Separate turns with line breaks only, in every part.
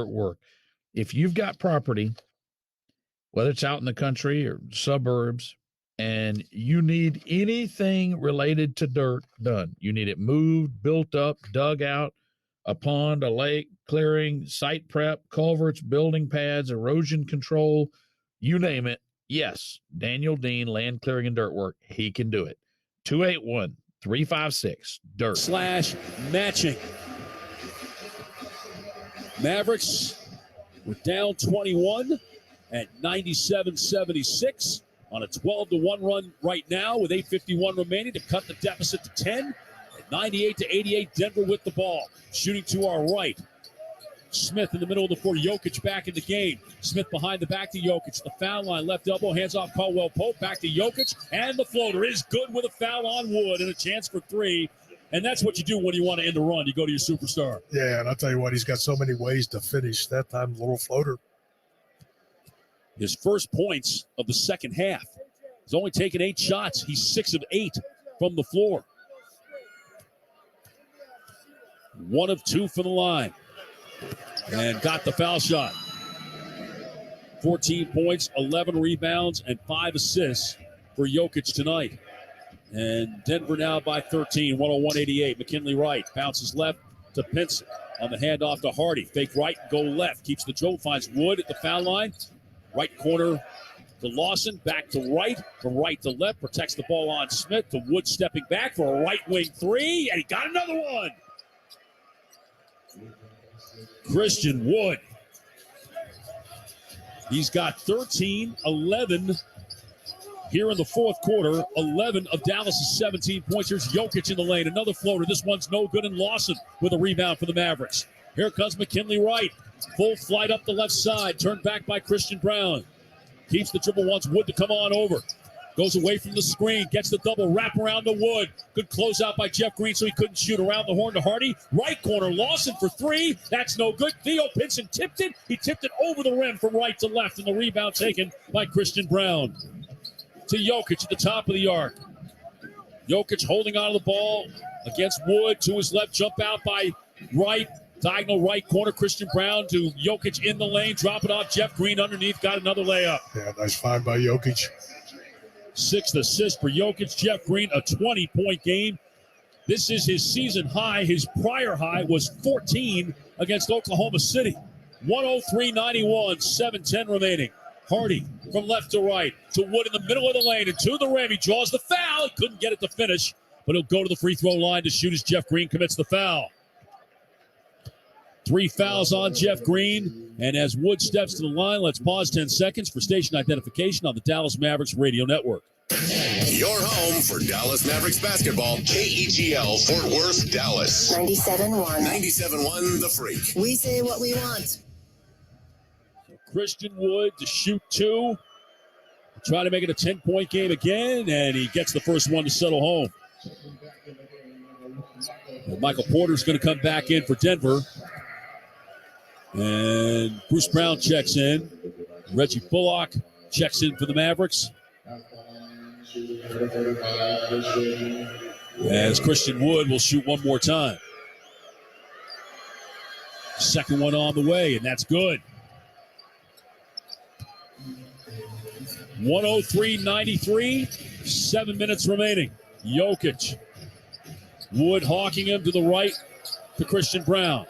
work. If you've got property, whether it's out in the country or suburbs, and you need anything related to dirt done, you need it moved, built up, dug out, a pond, a lake, clearing, site prep, culverts, building pads, erosion control, you name it. Yes, Daniel Dean, land clearing and dirt work, he can do it. 281-356-DIRT.
/matching. Mavericks were down 21 at 97-76 on a 12-1 run right now with 8:51 remaining to cut the deficit to 10. At 98-88, Denver with the ball. Shooting to our right. Smith in the middle of the floor. Jokic back in the game. Smith behind the back to Jokic. The foul line, left elbow, hands off Caldwell Pope. Back to Jokic, and the floater is good with a foul on Wood and a chance for three. And that's what you do when you want to end the run. You go to your superstar.
Yeah, and I'll tell you what, he's got so many ways to finish. That time, little floater.
His first points of the second half. He's only taken 8 shots. He's 6 of 8 from the floor. 1 of 2 for the line. And got the foul shot. 14 points, 11 rebounds, and 5 assists for Jokic tonight. And Denver now by 13, 101-88. McKinley Wright bounces left to Pinson on the handoff to Hardy. Fake right, go left. Keeps the Joe, finds Wood at the foul line. Right corner to Lawson, back to right, from right to left. Protects the ball on Smith. To Wood stepping back for a right wing three, and he got another one. Christian Wood. He's got 13, 11 here in the fourth quarter. 11 of Dallas' 17 points. Here's Jokic in the lane. Another floater. This one's no good, and Lawson with a rebound for the Mavericks. Here comes McKinley Wright. Full flight up the left side. Turned back by Christian Brown. Keeps the dribble, wants Wood to come on over. Goes away from the screen. Gets the double wrap around to Wood. Good closeout by Jeff Green so he couldn't shoot. Around the horn to Hardy. Right corner. Lawson for three. That's no good. Theo Pinson tipped it. He tipped it over the rim from right to left. And the rebound taken by Christian Brown. To Jokic at the top of the arc. Jokic holding on to the ball against Wood. To his left. Jump out by Wright. Diagonal right corner, Christian Brown to Jokic in the lane. Drop it off. Jeff Green underneath. Got another layup.
Yeah, nice find by Jokic.
6th assist for Jokic. Jeff Green, a 20-point game. This is his season high. His prior high was 14 against Oklahoma City. 103-91, 7:10 remaining. Hardy from left to right to Wood in the middle of the lane and to the rim. He draws the foul. He couldn't get it to finish, but he'll go to the free throw line to shoot as Jeff Green commits the foul. 3 fouls on Jeff Green. And as Wood steps to the line, let's pause 10 seconds for station identification on the Dallas Mavericks Radio Network.
Your home for Dallas Mavericks basketball. KEGL Fort Worth, Dallas.
97.1.
97.1 The Freak.
We say what we want.
Christian Wood to shoot 2. Try to make it a 10-point game again, and he gets the first one to settle home. Well, Michael Porter's going to come back in for Denver. And Bruce Brown checks in. Reggie Bullock checks in for the Mavericks. As Christian Wood will shoot one more time. Second one on the way, and that's good. 103-93, 7 minutes remaining. Jokic. Wood hawking him to the right to Christian Brown.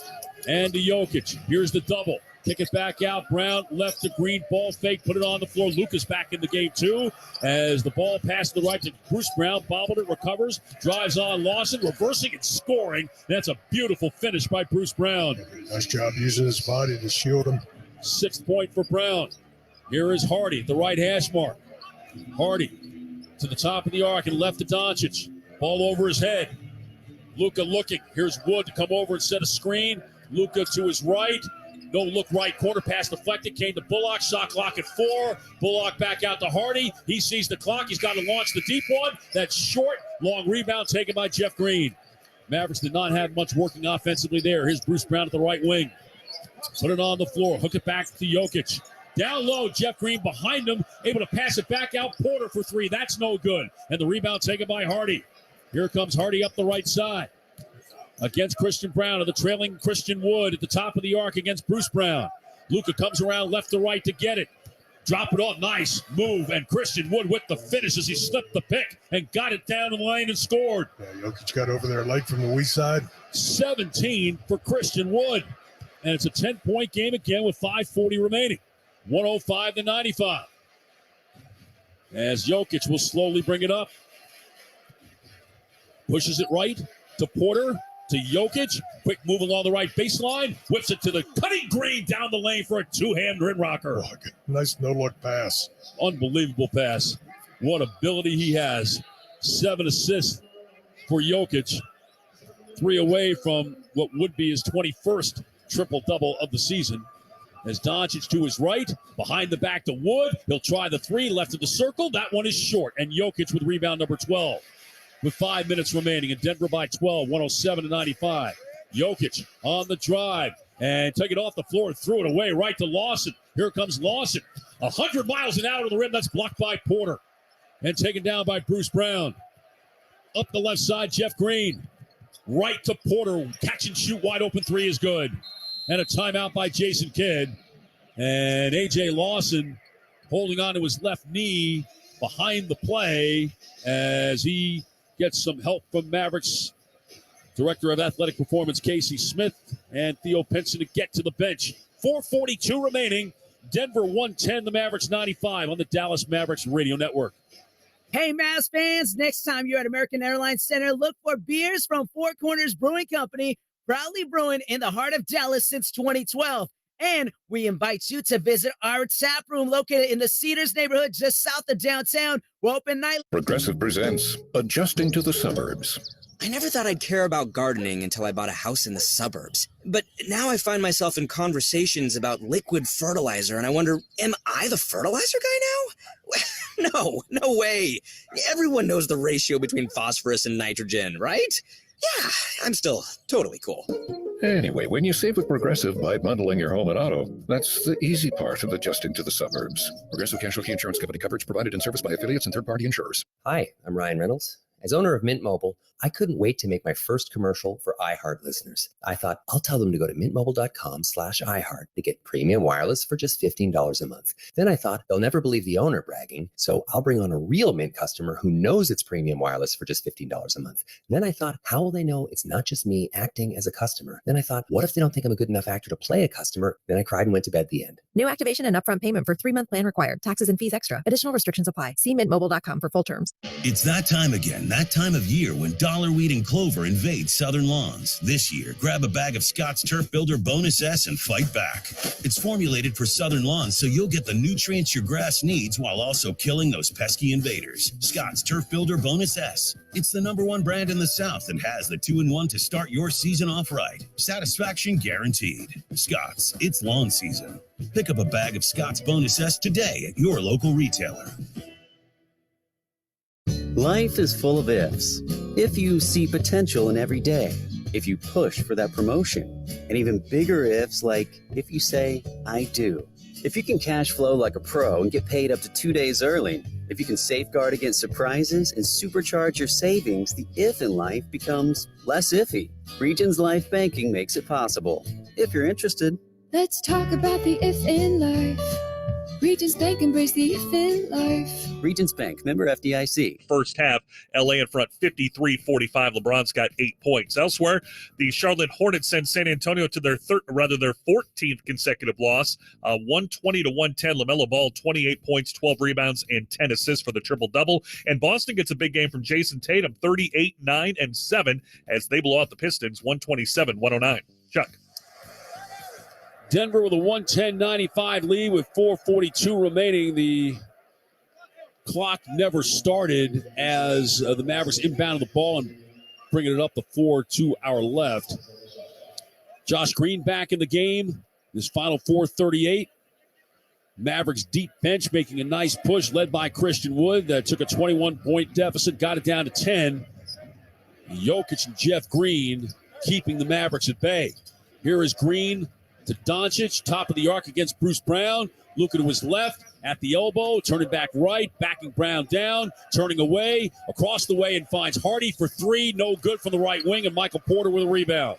And to Jokic. Here's the double. Kick it back out. Brown left to Green. Ball fake. Put it on the floor. Lucas back in the game too. As the ball passed to the right to Bruce Brown. Bobbled it. Recovers. Drives on Lawson. Reversing and scoring. That's a beautiful finish by Bruce Brown.
Nice job using his body to shield him.
6th point for Brown. Here is Hardy at the right hash mark. Hardy to the top of the arc and left to Doncic. Ball over his head. Luka looking. Here's Wood to come over and set a screen. Luka to his right. No look right corner. Pass deflected. Came to Bullock. Shot clock at 4. Bullock back out to Hardy. He sees the clock. He's got to launch the deep one. That's short. Long rebound taken by Jeff Green. Mavericks did not have much working offensively there. Here's Bruce Brown at the right wing. Put it on the floor. Hook it back to Jokic. Down low, Jeff Green behind him. Able to pass it back out. Porter for 3. That's no good. And the rebound taken by Hardy. Here comes Hardy up the right side. against Christian Brown, of the trailing Christian Wood at the top of the arc against Bruce Brown. Luka comes around left to right to get it. Drop it off. Nice move. And Christian Wood with the finish as he slipped the pick and got it down in the lane and scored.
Yeah, Jokic got over there late from the weak side.
17 for Christian Wood. And it's a 10-point game again with 5:40 remaining. 105-95. As Jokic will slowly bring it up. Pushes it right to Porter. To Jokic, quick move along the right baseline, whips it to the cutting green down the lane for a two-hand rim rocker.
Oh, nice no-look pass.
Unbelievable pass. What ability he has. 7 assists for Jokic. 3 away from what would be his 21st triple-double of the season. As Doncic to his right, behind the back to Wood. He'll try the 3, left of the circle. That one is short, and Jokic with rebound number 12. With 5 minutes remaining, and Denver by 12, 107-95. Jokic on the drive and take it off the floor and threw it away right to Lawson. Here comes Lawson. 100 miles an hour to the rim. That's blocked by Porter and taken down by Bruce Brown. Up the left side, Jeff Green. Right to Porter. Catch and shoot wide open 3 is good. And a timeout by Jason Kidd. And A.J. Lawson holding on to his left knee behind the play as he gets some help from Mavericks Director of Athletic Performance Casey Smith and Theo Pinson to get to the bench. 4:42 remaining. Denver 110, the Mavericks 95 on the Dallas Mavericks Radio Network.
Hey, Mavs fans, next time you're at American Airlines Center, look for beers from Four Corners Brewing Company, proudly brewing in the heart of Dallas since 2012. And we invite you to visit our tap room located in the Cedars neighborhood just south of downtown. We're open nightly.
Progressive presents Adjusting to the Suburbs.
I never thought I'd care about gardening until I bought a house in the suburbs. But now I find myself in conversations about liquid fertilizer, and I wonder, am I the fertilizer guy now? No way. Everyone knows the ratio between phosphorus and nitrogen, right? Yeah, I'm still totally cool.
Anyway, when you save with Progressive by bundling your home and auto, that's the easy part of adjusting to the suburbs. Progressive Casualty Insurance Company coverage provided and serviced by affiliates and third-party insurers.
Hi, I'm Ryan Reynolds. As owner of Mint Mobile, I couldn't wait to make my first commercial for iHeart listeners. I thought, I'll tell them to go to mintmobile.com/iHeart to get premium wireless for just $15 a month. Then I thought, they'll never believe the owner bragging, so I'll bring on a real Mint customer who knows it's premium wireless for just $15 a month. Then I thought, how will they know it's not just me acting as a customer? Then I thought, what if they don't think I'm a good enough actor to play a customer? Then I cried and went to bed. The end.
New activation and upfront payment for 3-month plan required. Taxes and fees extra. Additional restrictions apply. See mintmobile.com for full terms.
It's that time again, that time of year when dollar wheat and clover invade southern lawns. This year, grab a bag of Scott's Turf Builder Bonus S and fight back. It's formulated for southern lawns so you'll get the nutrients your grass needs while also killing those pesky invaders. Scott's Turf Builder Bonus S. It's the #1 brand in the South and has the 2-in-1 to start your season off right. Satisfaction guaranteed. Scott's, it's lawn season. Pick up a bag of Scott's Bonus S today at your local retailer.
Life is full of ifs. If you see potential in every day, if you push for that promotion, and even bigger ifs like if you say, I do. If you can cash flow like a pro and get paid up to 2 days early, if you can safeguard against surprises and supercharge your savings, the if in life becomes less iffy. Regions Life Banking makes it possible. If you're interested.
Let's talk about the if in life. Regions Bank, embrace the if in life.
Regions Bank, member FDIC.
First half, LA in front 53-45. LeBron's got 8 points. Elsewhere, the Charlotte Hornets send San Antonio to their 14th consecutive loss, 120-110. LaMelo Ball, 28 points, 12 rebounds, and 10 assists for the triple-double. And Boston gets a big game from Jason Tatum, 38, 9, and 7 as they blow out the Pistons, 127-109. Chuck.
Denver with a 110-95 lead with 4:42 remaining. The clock never started as the Mavericks inbounded the ball and bringing it up the floor to our left. Josh Green back in the game. This final 4:38. Mavericks deep bench making a nice push led by Christian Wood that took a 21-point deficit, got it down to 10. Jokic and Jeff Green keeping the Mavericks at bay. Here is Green to Doncic, top of the arc against Bruce Brown. Luka to his left, at the elbow, turning back right, backing Brown down, turning away, across the way, and finds Hardy for three. No good from the right wing, and Michael Porter with a rebound.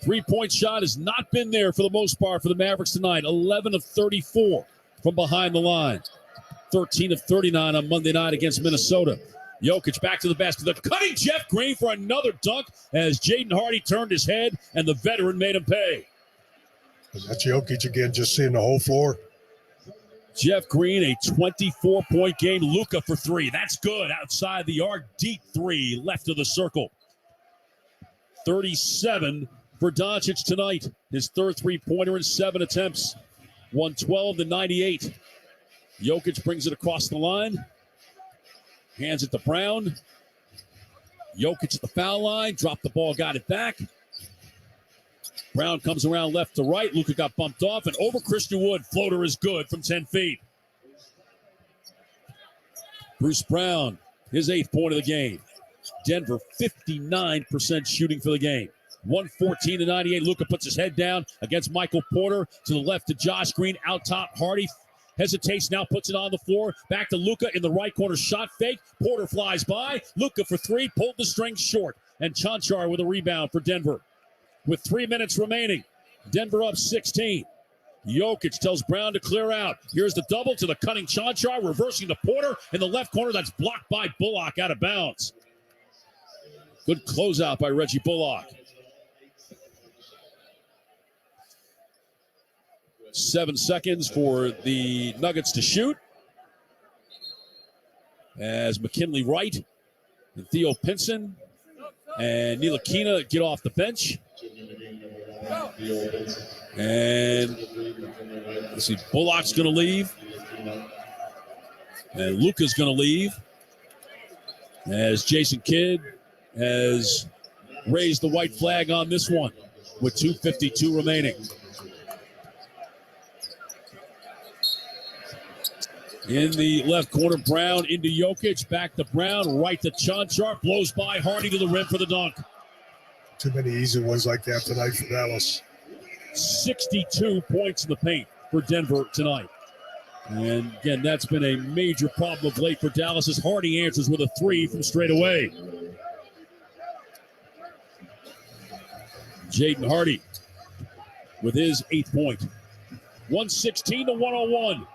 Three-point shot has not been there for the most part for the Mavericks tonight. 11 of 34 from behind the line. 13 of 39 on Monday night against Minnesota. Jokic back to the basket. The cutting Jeff Green for another dunk as Jaden Hardy turned his head, and the veteran made him pay.
That's Jokic again, just seeing the whole floor.
Jeff Green, a 24-point game. Luka for three. That's good. Outside the arc, deep three, left of the circle. 37 for Doncic tonight. His third three-pointer in 7 attempts. 112-98. Jokic brings it across the line. Hands it to Brown. Jokic at the foul line. Dropped the ball, got it back. Brown comes around left to right. Luka got bumped off, and over Christian Wood. Floater is good from 10 feet. Bruce Brown, his 8th point of the game. Denver, 59% shooting for the game. 114-98. Luka puts his head down against Michael Porter. To the left to Josh Green. Out top, Hardy hesitates, now puts it on the floor. Back to Luka in the right corner. Shot fake. Porter flies by. Luka for three. Pulled the string short. And Chanchar with a rebound for Denver. With 3 minutes remaining, Denver up 16. Jokic tells Brown to clear out. Here's the double to the cutting Chanchar, reversing to Porter in the left corner. That's blocked by Bullock, out of bounds. Good closeout by Reggie Bullock. 7 seconds for the Nuggets to shoot. As McKinley Wright and Theo Pinson and Ntilikina get off the bench. And let's see, Bullock's going to leave. And Luka's going to leave. As Jason Kidd has raised the white flag on this one with 2:52 remaining. In the left corner, Brown into Jokic, back to Brown, right to Chanchar, blows by Hardy to the rim for the dunk.
Too many easy ones like that tonight for Dallas.
62 points in the paint for Denver tonight. And again, that's been a major problem of late for Dallas as Hardy answers with a three from straight away. Jaden Hardy with his 8th point. 116-101.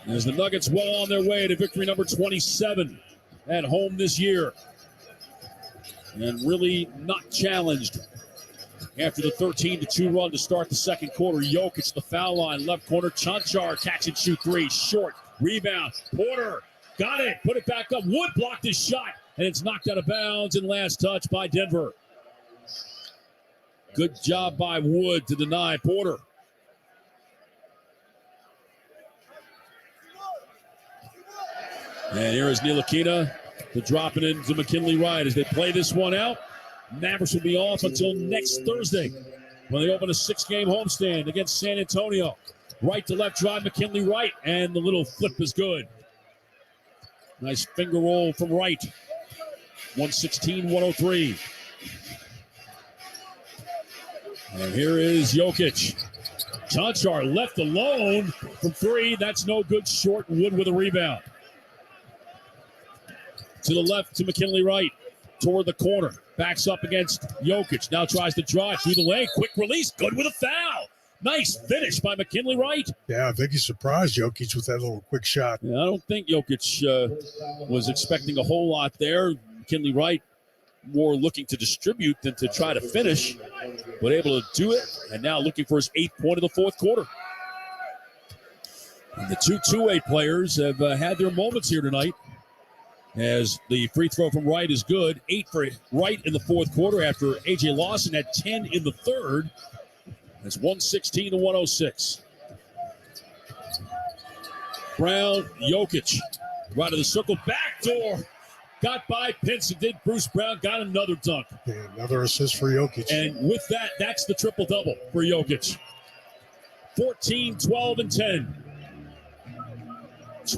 As the Nuggets well on their way to victory number 27 at home this year. And really not challenged after the 13-2 run to start the second quarter. Jokic, the foul line, left corner. Chanchar, catch and shoot three. Short. Rebound. Porter got it. Put it back up. Wood blocked his shot. And it's knocked out of bounds and last touch by Denver. Good job by Wood to deny Porter. And here is Ntilikina to drop it into McKinley Wright as they play this one out. Mavericks will be off until next Thursday when they open a 6-game homestand against San Antonio. Right to left drive, McKinley Wright, and the little flip is good. Nice finger roll from Wright. 116-103. And here is Jokic. Chanchar left alone from three. That's no good. Short. Wood with a rebound. To the left to McKinley Wright. Toward the corner. Backs up against Jokic. Now tries to drive through the lane. Quick release. Good with a foul. Nice finish by McKinley Wright.
Yeah, I think he surprised Jokic with that little quick shot.
Yeah, I don't think Jokic was expecting a whole lot there. McKinley Wright more looking to distribute than to try to finish, but able to do it, and now looking for his 8th point of the fourth quarter. And the two two-way players have had their moments here tonight, as the free throw from Wright is good. 8 for Wright in the fourth quarter after A.J. Lawson had 10 in the third. It's 116-106. Brown, Jokic, right of the circle, backdoor. Got by Pinson, did Bruce Brown, got another dunk.
Yeah, another assist for Jokic.
And with that, that's the triple-double for Jokic. 14, 12, and 10.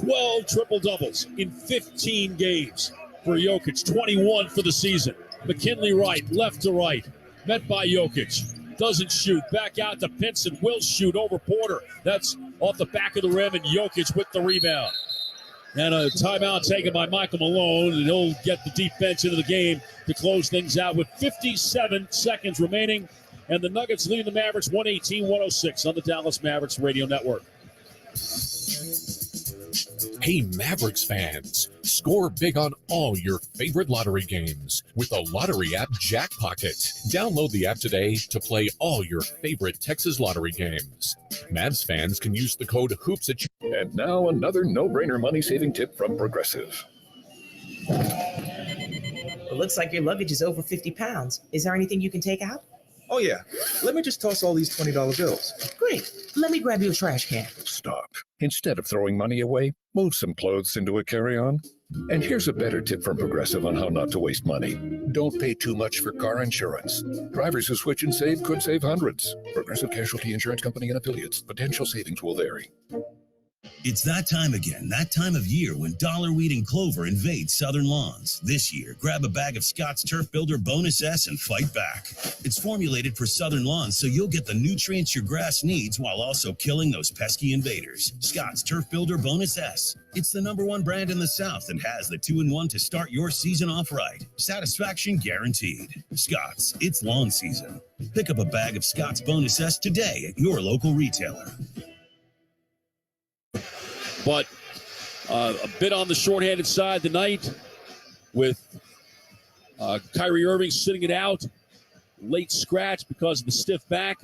12 triple-doubles in 15 games for Jokic, 21 for the season. McKinley Wright, left to right. Met by Jokic. Doesn't shoot. Back out to Pinson. Will shoot over Porter. That's off the back of the rim, and Jokic with the rebound. And a timeout taken by Michael Malone, and he'll get the deep bench into the game to close things out with 57 seconds remaining. And the Nuggets leading the Mavericks 118-106 on the Dallas Mavericks Radio Network.
Hey, Mavericks fans, score big on all your favorite lottery games with the lottery app Jackpocket. Download the app today to play all your favorite Texas lottery games. Mavs fans can use the code HOOPS at.
And now another no-brainer money-saving tip from Progressive.
It looks like your luggage is over 50 pounds. Is there anything you can take out?
Oh, yeah. Let me just toss all these $20 bills.
Great. Let me grab you a trash can.
Stop. Instead of throwing money away, move some clothes into a carry-on. And here's a better tip from Progressive on how not to waste money. Don't pay too much for car insurance. Drivers who switch and save could save hundreds. Progressive Casualty Insurance Company and Affiliates. Potential savings will vary.
It's that time again, that time of year when dollar wheat and clover invade southern lawns. This year, grab a bag of Scott's Turf Builder Bonus S and fight back. It's formulated for southern lawns so you'll get the nutrients your grass needs while also killing those pesky invaders. Scott's Turf Builder Bonus S. It's the #1 brand in the South and has the 2-in-1 to start your season off right. Satisfaction guaranteed. Scott's, it's lawn season. Pick up a bag of Scott's Bonus S today at your local retailer.
But a bit on the shorthanded side tonight with Kyrie Irving sitting it out. Late scratch because of the stiff back.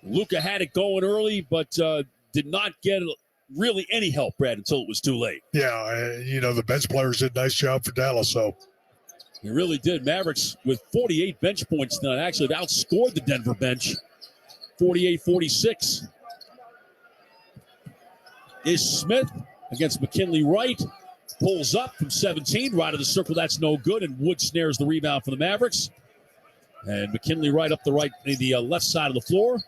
Luka had it going early, but did not get really any help, Brad, until it was too late.
Yeah, the bench players did a nice job for Dallas, so.
He really did. Mavericks with 48 bench points tonight. Actually, have outscored the Denver bench 48-46. Ish Smith against McKinley Wright. Pulls up from 17, right of the circle. That's no good, and Wood snares the rebound for the Mavericks. And McKinley Wright up the left side of the floor.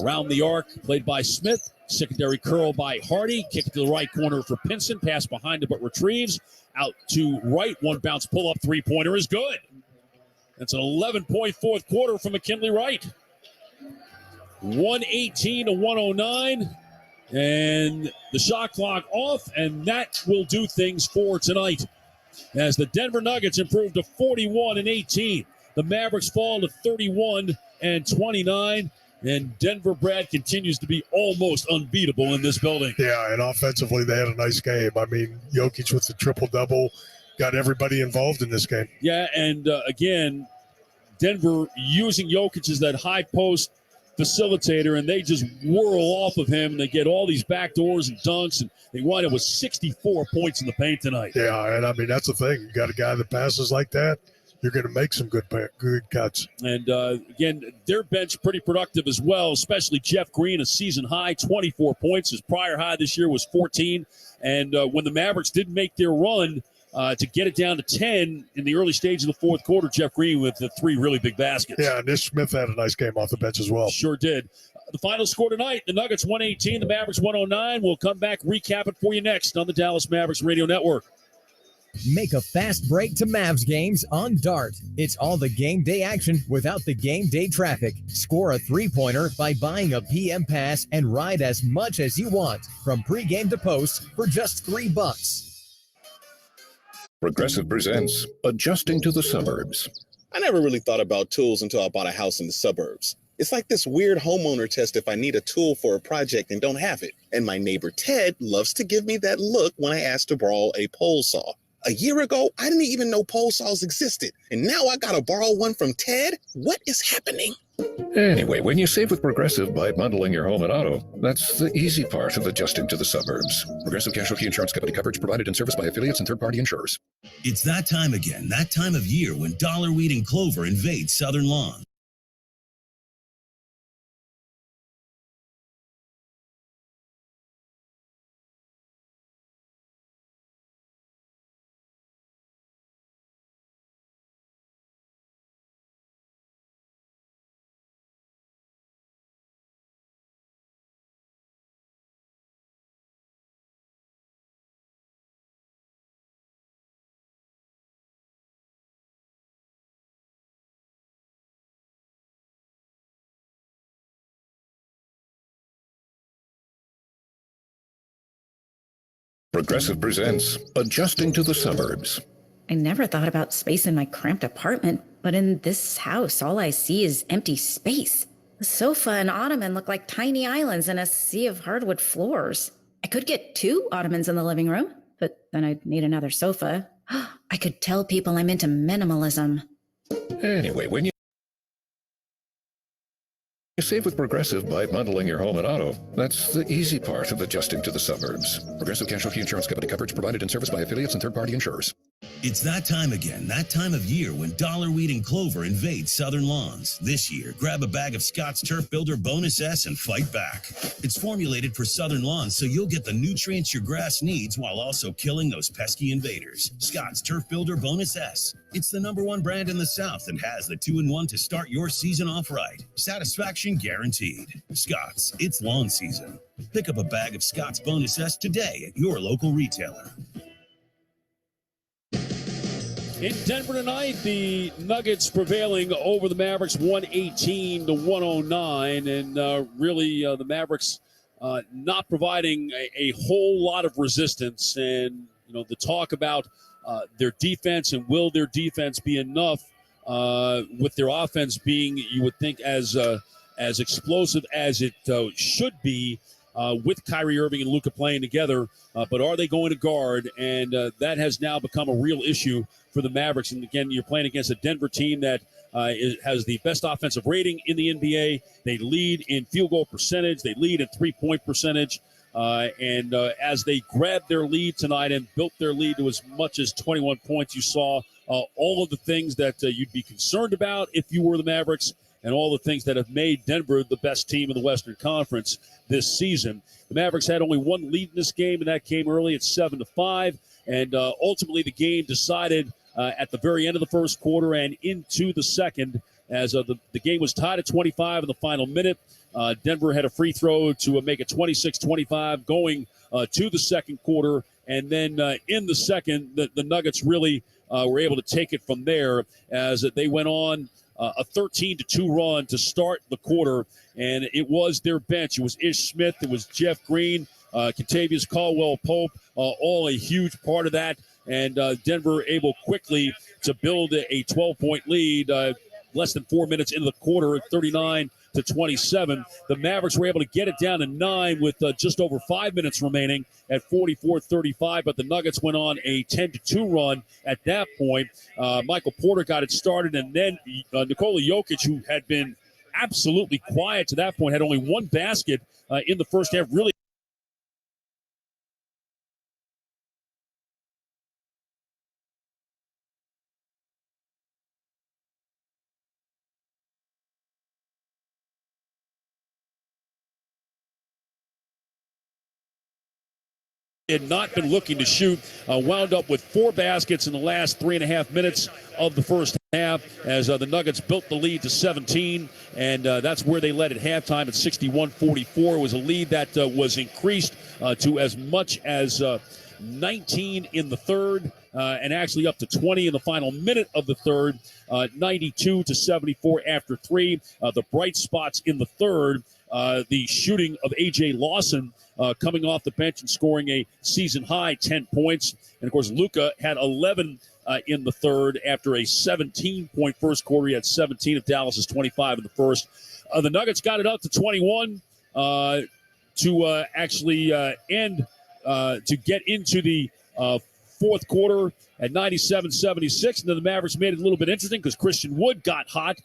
Around the arc, played by Smith. Secondary curl by Hardy. Kick it to the right corner for Pinson. Pass behind him, but retrieves. Out to right. One bounce pull-up three-pointer is good. That's an 11-point fourth quarter for McKinley Wright. 118-109. And the shot clock off, and that will do things for tonight. As the Denver Nuggets improve to 41-18. The Mavericks fall to 31-29. And Denver, Brad, continues to be almost unbeatable in this building.
Yeah, and offensively, they had a nice game. I mean, Jokic with the triple-double got everybody involved in this game.
Yeah, and again, Denver using Jokic as that high post facilitator, and they just whirl off of him, and they get all these backdoors and dunks, and they wind up with 64 points in the paint tonight.
Yeah, and I mean, that's the thing. You got a guy that passes like that, you're going to make some good cuts.
And again, their bench pretty productive as well, especially Jeff Green, a season high, 24 points. His prior high this year was 14. And when the Mavericks didn't make their run to get it down to 10 in the early stage of the fourth quarter, Jeff Green with the 3 really big baskets.
Yeah, and Ish Smith had a nice game off the bench as well.
Sure did. The final score tonight, the Nuggets 118, the Mavericks 109. We'll come back, recap it for you next on the Dallas Mavericks Radio Network.
Make a fast break to Mavs games on Dart. It's all the game day action without the game day traffic. Score a three-pointer by buying a PM pass and ride as much as you want from pregame to post for just $3.
Progressive presents Adjusting to the Suburbs.
I never really thought about tools until I bought a house in the suburbs. It's like this weird homeowner test if I need a tool for a project and don't have it. And my neighbor Ted loves to give me that look when I ask to borrow a pole saw. A year ago, I didn't even know pole saws existed. And now I gotta borrow one from Ted? What is happening?
Anyway, when you save with Progressive by bundling your home and auto, that's the easy part of adjusting to the suburbs. Progressive Casualty Insurance Company. Coverage provided and serviced by affiliates and third-party insurers.
It's that time again, that time of year when dollar wheat and clover invade southern lawns.
Progressive presents Adjusting to the Suburbs.
I never thought about space in my cramped apartment, but in this house, all I see is empty space. The sofa and ottoman look like tiny islands in a sea of hardwood floors. I could get 2 ottomans in the living room, but then I'd need another sofa. I could tell people I'm into minimalism.
Anyway, when you save with Progressive by bundling your home and auto, that's the easy part of adjusting to the suburbs. Progressive Casualty Insurance Company coverage provided in service by affiliates and third-party insurers.
It's that time again, that time of year when dollar wheat and clover invade southern lawns. This year, grab a bag of Scott's Turf Builder Bonus S and fight back. It's formulated for southern lawns, so you'll get the nutrients your grass needs while also killing those pesky invaders. Scott's Turf Builder Bonus S. It's the #1 brand in the South and has the 2-in-1 to start your season off right. Satisfaction guaranteed. Scott's, it's lawn season. Pick up a bag of Scott's Bonus S today at your local retailer.
In Denver tonight, the Nuggets prevailing over the Mavericks 118-109. And really, the Mavericks not providing a whole lot of resistance. And, you know, the talk about their defense and will their defense be enough with their offense being, you would think, as explosive as it should be with Kyrie Irving and Luka playing together. But are they going to guard? And that has now become a real issue for the Mavericks. And again, you're playing against a Denver team that has the best offensive rating in the NBA. They lead in field goal percentage. They lead in three-point percentage. And as they grabbed their lead tonight and built their lead to as much as 21 points, you saw all of the things that you'd be concerned about if you were the Mavericks, and all the things that have made Denver the best team in the Western Conference this season. The Mavericks had only one lead in this game, and that came early at 7-5. And ultimately, the game decided at the very end of the first quarter and into the second, as the game was tied at 25 in the final minute. Denver had a free throw to make it 26-25 going to the second quarter. And then in the second, the Nuggets really were able to take it from there as they went on a 13-2 run to start the quarter. And it was their bench. It was Ish Smith. It was Jeff Green, Kentavious Caldwell-Pope, all a huge part of that. And Denver able quickly to build a 12-point lead less than 4 minutes into the quarter at 39-27. The Mavericks were able to get it down to 9 with just over 5 minutes remaining at 44-35, but the Nuggets went on a 10-2 run at that point. Michael Porter got it started, and then Nikola Jokic, who had been absolutely quiet to that point, had only one basket in the first half, really had not been looking to shoot, wound up with 4 baskets in the last 3.5 minutes of the first half as the Nuggets built the lead to 17, and that's where they led at halftime at 61-44. It was a lead that was increased to as much as 19 in the third, and actually up to 20 in the final minute of the third, 92-74 after 3. The bright spots in the third, the shooting of A.J. Lawson coming off the bench and scoring a season-high 10 points. And, of course, Luka had 11 in the third after a 17-point first quarter. He had 17 of Dallas's 25 in the first. The Nuggets got it up to 21 to actually end to get into the fourth quarter at 97-76. And then the Mavericks made it a little bit interesting because Christian Wood got hot,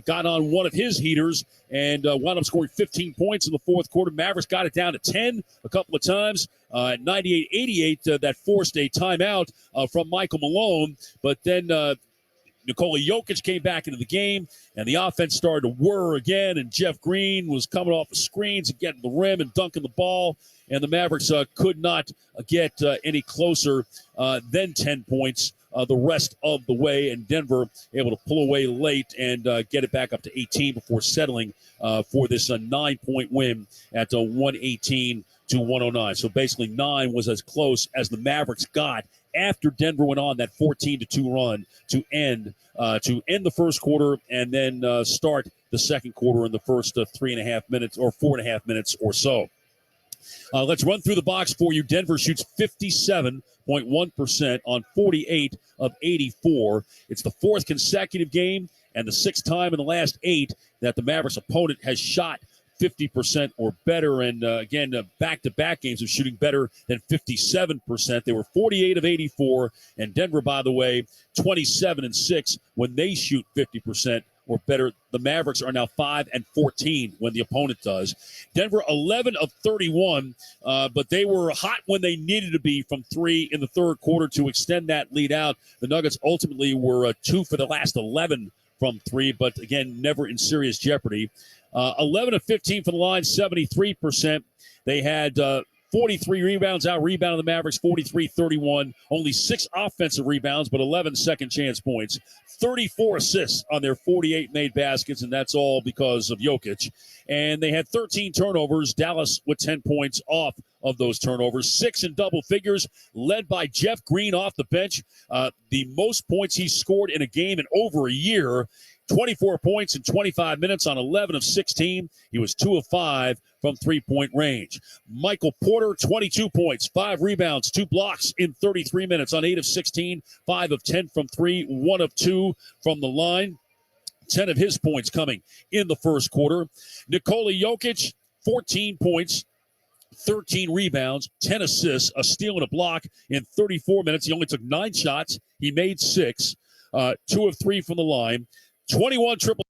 got on one of his heaters, and wound up scoring 15 points in the fourth quarter. Mavericks got it down to 10 a couple of times. 98-88, that forced a timeout from Michael Malone. But then Nikola Jokic came back into the game, and the offense started to whir again, and Jeff Green was coming off the screens and getting the rim and dunking the ball, and the Mavericks could not get any closer than 10 points the rest of the way, and Denver able to pull away late and get it back up to 18 before settling for this 9-point win at 118-109. So basically 9 was as close as the Mavericks got after Denver went on that 14-2 run to end the first quarter and then start the second quarter in the first 3.5 minutes or 4.5 minutes or so. Let's run through the box for you. Denver shoots 57.1% on 48 of 84. It's the fourth consecutive game and the sixth time in the last 8 that the Mavericks opponent has shot 50% or better. And again, back-to-back games of shooting better than 57%. They were 48 of 84. And Denver, by the way, 27-6 when they shoot 50% or better. The Mavericks are now 5-14 when the opponent does. Denver 11 of 31, but they were hot when they needed to be from 3 in the third quarter to extend that lead out. The Nuggets ultimately were 2 for the last 11 from 3, but again, never in serious jeopardy. 11 of 15 for the line, 73%. They had 43 rebounds, out-rebounded the Mavericks, 43-31. Only 6 offensive rebounds, but 11 second-chance points. 34 assists on their 48 made baskets, and that's all because of Jokic. And they had 13 turnovers. Dallas with 10 points off of those turnovers. 6 in double figures, led by Jeff Green off the bench. The most points he scored in a game in over a year. 24 points in 25 minutes on 11 of 16. He was 2 of 5 from three-point range. Michael Porter, 22 points, 5 rebounds, 2 blocks in 33 minutes on 8 of 16, 5 of 10 from 3, 1 of 2 from the line. 10 of his points coming in the first quarter. Nikola Jokic, 14 points, 13 rebounds, 10 assists, a steal and a block in 34 minutes. He only took 9 shots. He made 6, 2 of 3 from the line. 21 triple.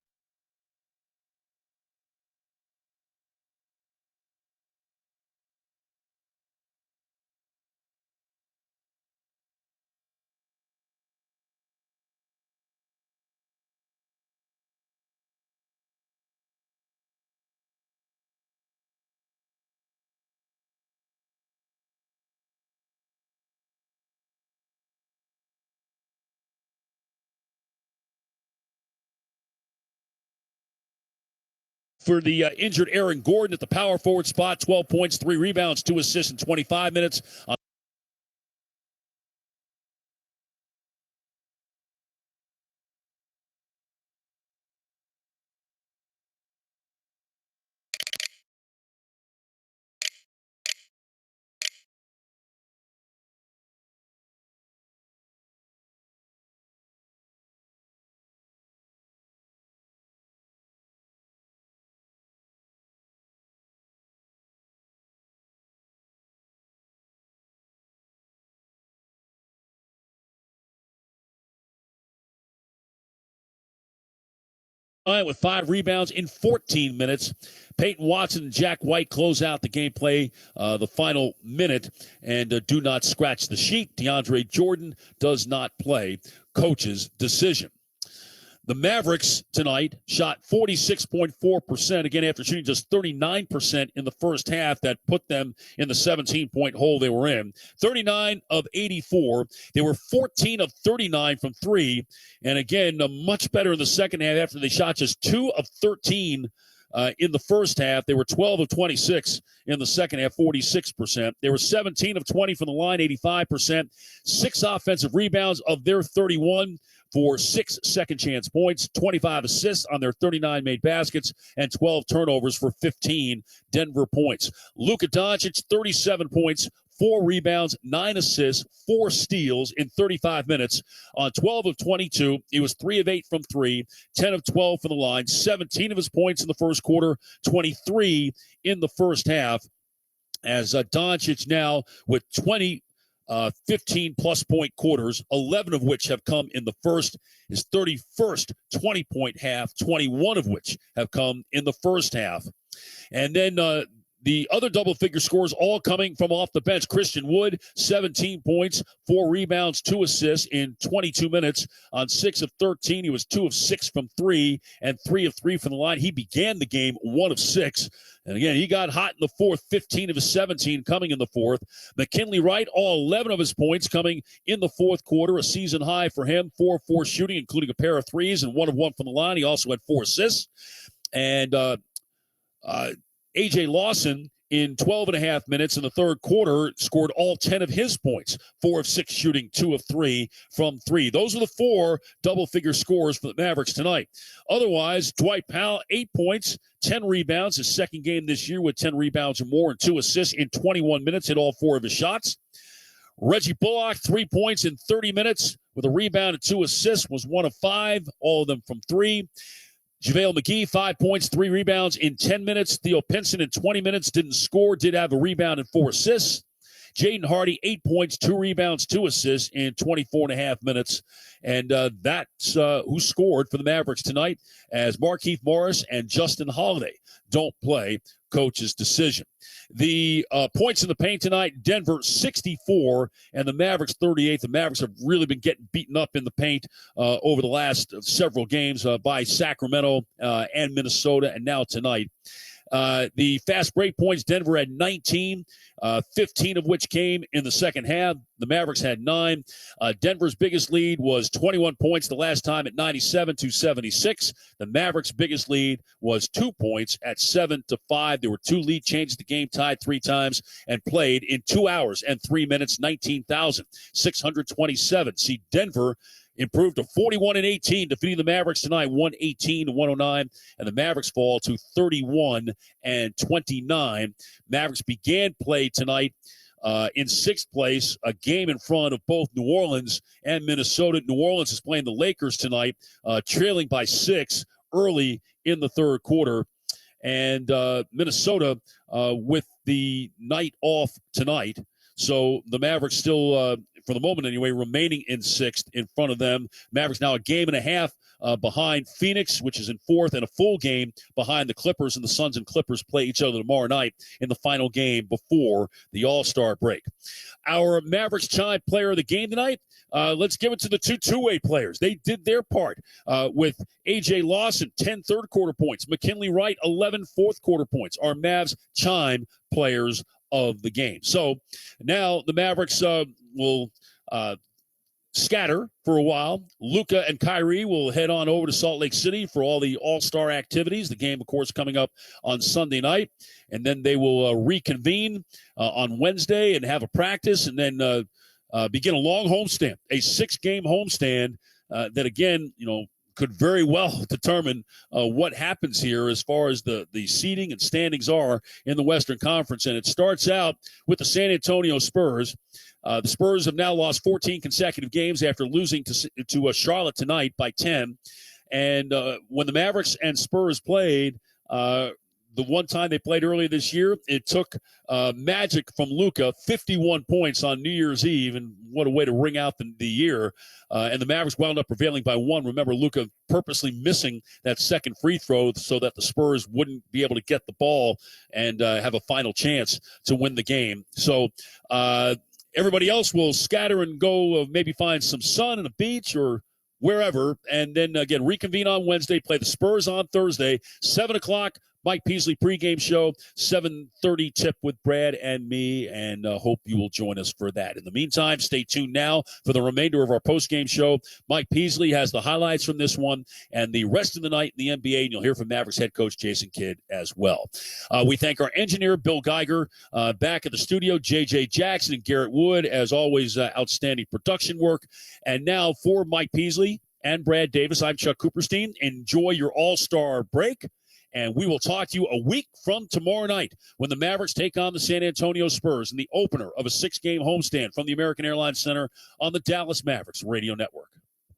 For the injured Aaron Gordon at the power forward spot, 12 points, 3 rebounds, 2 assists in 25 minutes. With 5 rebounds in 14 minutes. Peyton Watson and Jack White close out the gameplay, the final minute, and do not scratch the sheet. DeAndre Jordan does not play. Coach's decision. The Mavericks tonight shot 46.4%, again, after shooting just 39% in the first half. That put them in the 17-point hole they were in. 39 of 84. They were 14 of 39 from 3. And again, much better in the second half after they shot just 2 of 13 in the first half. They were 12 of 26 in the second half, 46%. They were 17 of 20 from the line, 85%. 6 offensive rebounds of their 31 for 6 second-chance points, 25 assists on their 39 made baskets, and 12 turnovers for 15 Denver points. Luka Doncic, 37 points, 4 rebounds, 9 assists, 4 steals in 35 minutes on 12 of 22. He was 3 of 8 from 3, 10 of 12 from the line, 17 of his points in the first quarter, 23 in the first half, as Doncic now with 15-plus point quarters, 11 of which have come in the first. His 31st 20-point half, 21 of which have come in the first half. And then the other double-figure scores all coming from off the bench. Christian Wood, 17 points, 4 rebounds, 2 assists in 22 minutes on 6 of 13. He was 2 of 6 from 3 and 3 of 3 from the line. He began the game 1 of 6. And again, he got hot in the fourth, 15 of his 17 coming in the fourth. McKinley Wright, all 11 of his points coming in the fourth quarter, a season high for him, 4 of 4 shooting, including a pair of threes and 1 of 1 from the line. He also had 4 assists. And A.J. Lawson in 12 and a half minutes in the third quarter, scored all 10 of his points, 4 of 6 shooting, 2 of 3 from 3. Those are the 4 double-figure scores for the Mavericks tonight. Otherwise, Dwight Powell, 8 points, 10 rebounds, his second game this year with 10 rebounds or more and 2 assists in 21 minutes, hit all 4 of his shots. Reggie Bullock, 3 points in 30 minutes with a rebound and 2 assists, was 1 of 5, all of them from 3. JaVale McGee, 5 points, 3 rebounds in 10 minutes. Theo Pinson in 20 minutes, didn't score, did have a rebound and 4 assists. Jaden Hardy, 8 points, 2 rebounds, 2 assists in 24 and a half minutes. And that's who scored for the Mavericks tonight, as Markieff Morris and Justin Holiday don't play. Coach's decision. The points in the paint tonight, Denver 64 and the Mavericks 38. The Mavericks have really been getting beaten up in the paint over the last several games by Sacramento and Minnesota, and now tonight. The fast break points, Denver had 19, 15 of which came in the second half. The Mavericks had 9. Denver's biggest lead was 21 points the last time at 97-76. The Mavericks' biggest lead was 2 points at 7-5. There were 2 lead changes. The game tied 3 times and played in 2 hours and 3 minutes, 19,627. See, Denver improved to 41-18, defeating the Mavericks tonight, 118-109, and the Mavericks fall to 31-29. Mavericks began play tonight in 6th place, a game in front of both New Orleans and Minnesota. New Orleans is playing the Lakers tonight, trailing by 6 early in the third quarter. And Minnesota with the night off tonight. So the Mavericks still, for the moment anyway, remaining in 6th in front of them. Mavericks now a game and a half behind Phoenix, which is in 4th, and a full game behind the Clippers. And the Suns and Clippers play each other tomorrow night in the final game before the All-Star break. Our Mavericks Chime player of the game tonight, let's give it to the two-way players. They did their part with A.J. Lawson, 10 third-quarter points. McKinley Wright, 11 fourth-quarter points. Our Mavs Chime players of the game. So now the Mavericks will scatter for a while. Luka and Kyrie will head on over to Salt Lake City for all the All-Star activities. The game, of course, coming up on Sunday night. And then they will reconvene on Wednesday and have a practice, and then begin a long homestand, a 6-game homestand that, again, could very well determine what happens here as far as the seeding and standings are in the Western Conference. And it starts out with the San Antonio Spurs. The Spurs have now lost 14 consecutive games after losing to Charlotte tonight by 10. And when the Mavericks and Spurs played, the one time they played earlier this year, it took magic from Luka, 51 points on New Year's Eve, and what a way to ring out the year. And the Mavericks wound up prevailing by 1. Remember, Luka purposely missing that second free throw so that the Spurs wouldn't be able to get the ball and have a final chance to win the game. So everybody else will scatter and go maybe find some sun and a beach or wherever, and then, again, reconvene on Wednesday, play the Spurs on Thursday, 7 o'clock. Mike Peasley pregame show, 7:30 tip with Brad and me, and hope you will join us for that. In the meantime, stay tuned now for the remainder of our postgame show. Mike Peasley has the highlights from this one and the rest of the night in the NBA, and you'll hear from Mavericks head coach Jason Kidd as well. We thank our engineer, Bill Geiger, back at the studio, J.J. Jackson and Garrett Wood, as always, outstanding production work. And now for Mike Peasley and Brad Davis, I'm Chuck Cooperstein. Enjoy your All-Star break. And we will talk to you a week from tomorrow night when the Mavericks take on the San Antonio Spurs in the opener of a 6-game homestand from the American Airlines Center on the Dallas Mavericks Radio Network.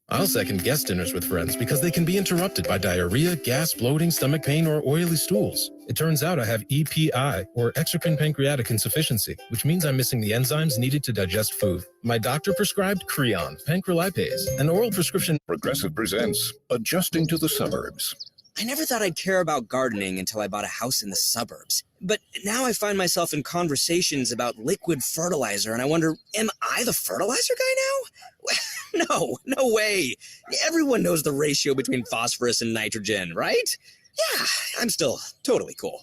I'll second guest dinners with friends because they can be interrupted by diarrhea, gas, bloating, stomach pain, or oily stools. It turns out I have EPI, or exocrine pancreatic insufficiency, which means I'm missing the enzymes needed to digest food. My doctor prescribed Creon, pancrelipase, an oral prescription.
Progressive presents Adjusting to the Suburbs.
I never thought I'd care about gardening until I bought a house in the suburbs. But now I find myself in conversations about liquid fertilizer, and I wonder, am I the fertilizer guy now? No way. Everyone knows the ratio between phosphorus and nitrogen, right? Yeah, I'm still totally cool.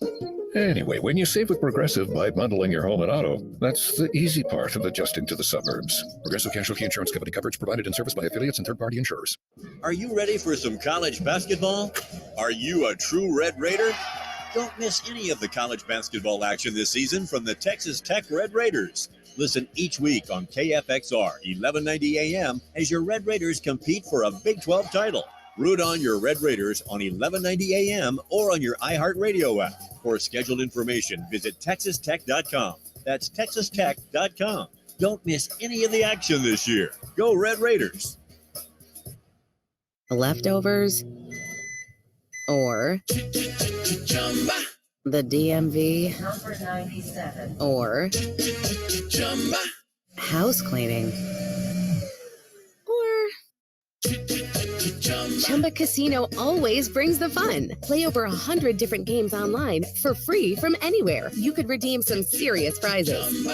Anyway, when you save with Progressive by bundling your home and auto, that's the easy part of adjusting to the suburbs. Progressive Casualty Insurance Company coverage provided and serviced by affiliates and third-party insurers.
Are you ready for some college basketball? Are you a true Red Raider?
Don't miss any of the college basketball action this season from the Texas Tech Red Raiders. Listen each week on KFXR 1190 AM as your Red Raiders compete for a Big 12 title. Root on your Red Raiders on 1190 AM or on your iHeartRadio app. For scheduled information, visit texastech.com. That's texastech.com. Don't miss any of the action this year. Go Red Raiders.
Leftovers or the DMV
Number 97.
or house cleaning or
Chumba Casino always brings the fun. Play over 100 different games online for free from anywhere. You could redeem some serious prizes.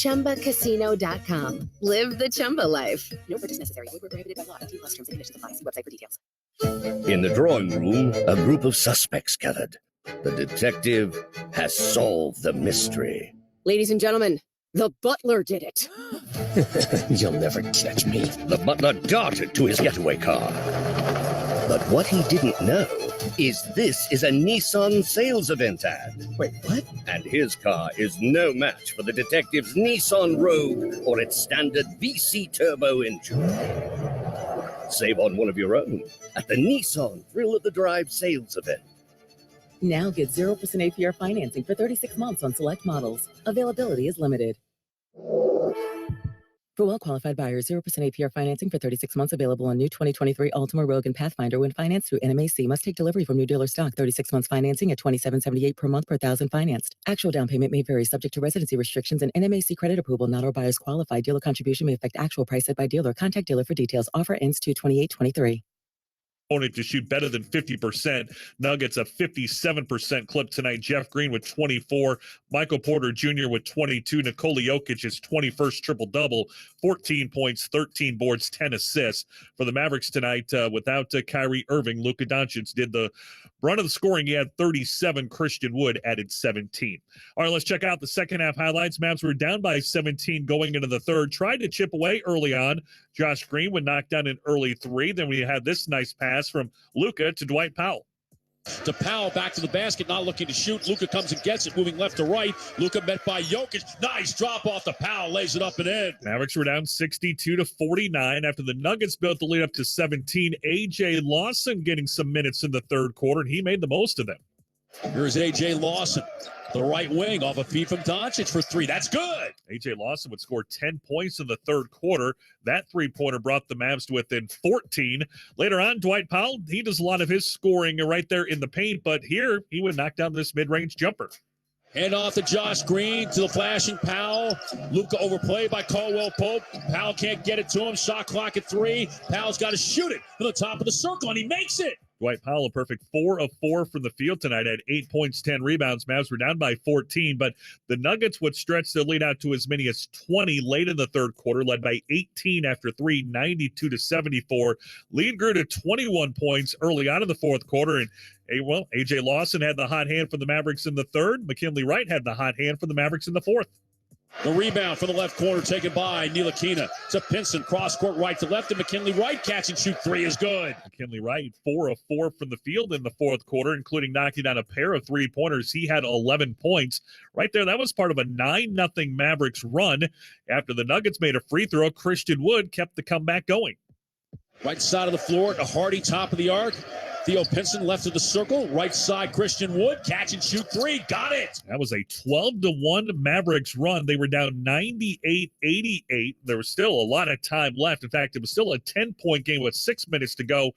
ChumbaCasino.com. Live the Chumba life. No purchase necessary. Void where prohibited by law. 18+ terms and conditions apply. See website for details.
In the drawing room, a group of suspects gathered. The detective has solved the mystery.
Ladies and gentlemen, the butler did it.
You'll never catch me. The butler darted to his getaway car. But what he didn't know is this is a Nissan sales event ad.
Wait, what?
And his car is no match for the detective's Nissan Rogue or its standard VC turbo engine. Save on one of your own at the Nissan Thrill of the Drive sales event.
Now get 0% APR financing for 36 months on select models. Availability is limited. For well-qualified buyers, 0% APR financing for 36 months available on new 2023 Altima, Rogue, and Pathfinder when financed through NMAC. Must take delivery from new dealer stock. 36 months financing at $27.78 per month per thousand financed. Actual down payment may vary subject to residency restrictions and NMAC credit approval. Not all buyers qualify. Dealer contribution may affect actual price set by dealer. Contact dealer for details. Offer ends 2/28/23.
Opponent to shoot better than 50%. Nuggets a 57% clip tonight. Jeff Green with 24. Michael Porter Jr. with 22. Nikola Jokic his 21st triple-double. 14 points, 13 boards, 10 assists. For the Mavericks tonight, without Kyrie Irving, Luka Doncic did the brunt of the scoring. He had 37. Christian Wood added 17. All right, let's check out the second half highlights. Mavs were down by 17 going into the third. Tried to chip away early on. Josh Green would knock down an early three. Then we had this nice pass from Luka to Dwight Powell.
To Powell, back to the basket, not looking to shoot. Luka comes and gets it, moving left to right. Luka met by Jokic. Nice drop off to Powell, lays it up and in.
Mavericks were down 62-49 after the Nuggets built the lead up to 17. A.J. Lawson getting some minutes in the third quarter, and he made the most of them.
Here's A.J. Lawson, the right wing, off a feed from Doncic for three. That's good.
A.J. Lawson would score 10 points in the third quarter. That three-pointer brought the Mavs to within 14. Later on, Dwight Powell, he does a lot of his scoring right there in the paint, but here he would knock down this mid-range jumper.
Hand off to Josh Green, to the flashing Powell. Luka overplayed by Caldwell Pope. Powell can't get it to him. Shot clock at 3. Powell's got to shoot it to the top of the circle, and he makes it.
Dwight Powell, a perfect 4 of 4 from the field tonight, had 8 points, 10 rebounds. Mavs were down by 14, but the Nuggets would stretch their lead out to as many as 20 late in the third quarter, led by 18 after 3, 92-74. Lead grew to 21 points early on in the fourth quarter, and A.J. Lawson had the hot hand for the Mavericks in the third. McKinley Wright had the hot hand for the Mavericks in the fourth.
The rebound from the left corner taken by Ntilikina. To Pinson, cross-court right to left, and McKinley Wright catch and shoot 3 is good.
McKinley Wright, 4 of 4 from the field in the fourth quarter, including knocking down a pair of three-pointers. He had 11 points. Right there, that was part of a 9-0 Mavericks run. After the Nuggets made a free throw, Christian Wood kept the comeback going.
Right side of the floor to Hardy, top of the arc. Theo Pinson left of the circle. Right side, Christian Wood. Catch and shoot 3. Got it.
That was a 12-1 Mavericks run. They were down 98-88. There was still a lot of time left. In fact, it was still a 10-point game with 6 minutes to go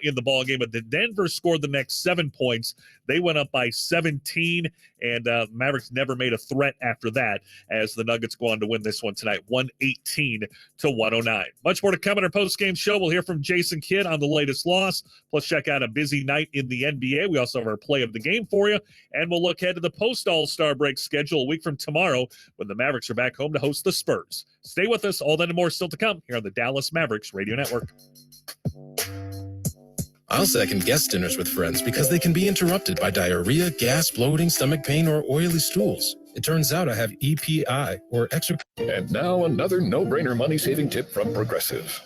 in the ball game. But the Denver scored the next 7 points. They went up by 17, and Mavericks never made a threat after that as the Nuggets go on to win this one tonight, 118-109. Much more to come in our post-game show. We'll hear from Jason Kidd on the latest loss. Plus, check out a busy night in the NBA. We also have our play of the game for you, and we'll look ahead to the post-All-Star break schedule a week from tomorrow when the Mavericks are back home to host the Spurs. Stay with us. All that and more still to come here on the Dallas Mavericks Radio Network.
I'll second guest dinners with friends because they can be interrupted by diarrhea, gas, bloating, stomach pain, or oily stools. It turns out I have EPI, or extra.
And now another no-brainer money-saving tip from Progressive.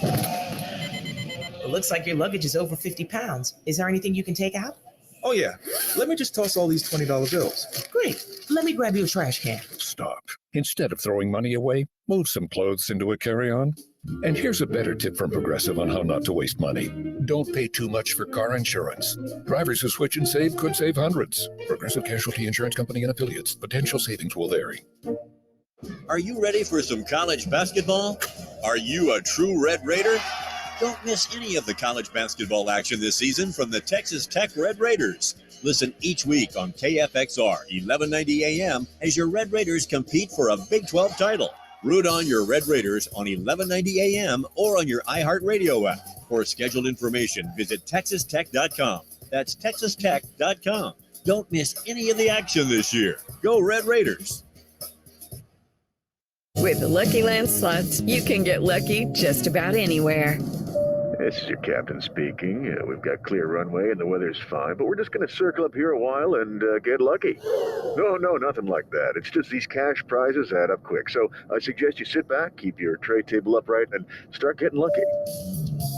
It looks like your luggage is over 50 pounds. Is there anything you can take out?
Oh, yeah. Let me just toss all these $20 bills.
Great. Let me grab you a trash can.
Stop. Instead of throwing money away, move some clothes into a carry-on. And here's a better tip from Progressive on how not to waste money. Don't pay too much for car insurance. Drivers who switch and save could save hundreds. Progressive Casualty Insurance Company and Affiliates. Potential savings will vary.
Are you ready for some college basketball? Are you a true Red Raider? Don't miss any of the college basketball action this season from the Texas Tech Red Raiders. Listen each week on KFXR 1190 AM as your Red Raiders compete for a Big 12 title. Root on your Red Raiders on 1190 AM or on your iHeartRadio app. For scheduled information, visit texastech.com. That's texastech.com. Don't miss any of the action this year. Go Red Raiders.
With the Lucky Land Slots, you can get lucky just about anywhere.
This is your captain speaking. We've got clear runway and the weather's fine, but we're just going to circle up here a while and get lucky. No, nothing like that. It's just these cash prizes add up quick. So I suggest you sit back, keep your tray table upright, and start getting lucky.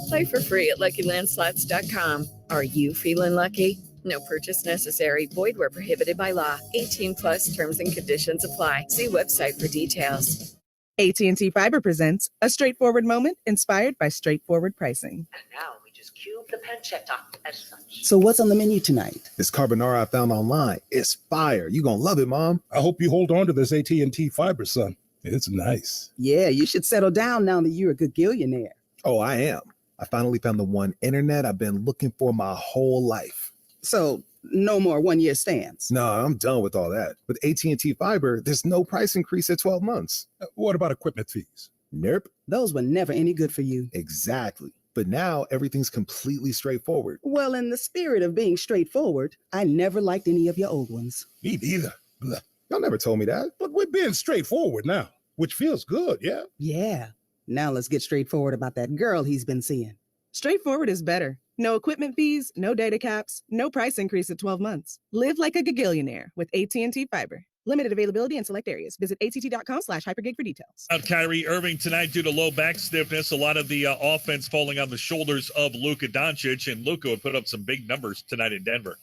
Play for free at LuckyLandSlots.com. Are you feeling lucky? No purchase necessary. Void where prohibited by law. 18+ terms and conditions apply. See website for details.
AT&T Fiber presents a straightforward moment inspired by straightforward pricing.
And now we just cube the pancetta as such.
So what's on the menu tonight? This carbonara I found online. It's fire. You gonna love it, Mom.
I hope you hold on to this AT&T Fiber, son. It's nice.
Yeah, you should settle down now that you're a gagillionaire. Oh, I am. I finally found the one internet I've been looking for my whole life. So no more one-year stands. No, I'm done with all that. With AT&T Fiber, there's no price increase at 12 months.
What about equipment fees?
Nope. Those were never any good for you. Exactly. But now everything's completely straightforward. Well, in the spirit of being straightforward, I never liked any of your old ones.
Me neither. Blah.
Y'all never told me that.
But we're being straightforward now, which feels good, yeah?
Yeah. Now let's get straightforward about that girl he's been seeing. Straightforward is better. No equipment fees, no data caps, no price increase at 12 months. Live like a gagillionaire with AT&T Fiber. Limited availability in select areas. Visit att.com/hypergig for details.
Out Kyrie Irving tonight due to low back stiffness. A lot of the offense falling on the shoulders of Luka Doncic, and Luka would put up some big numbers tonight in Denver.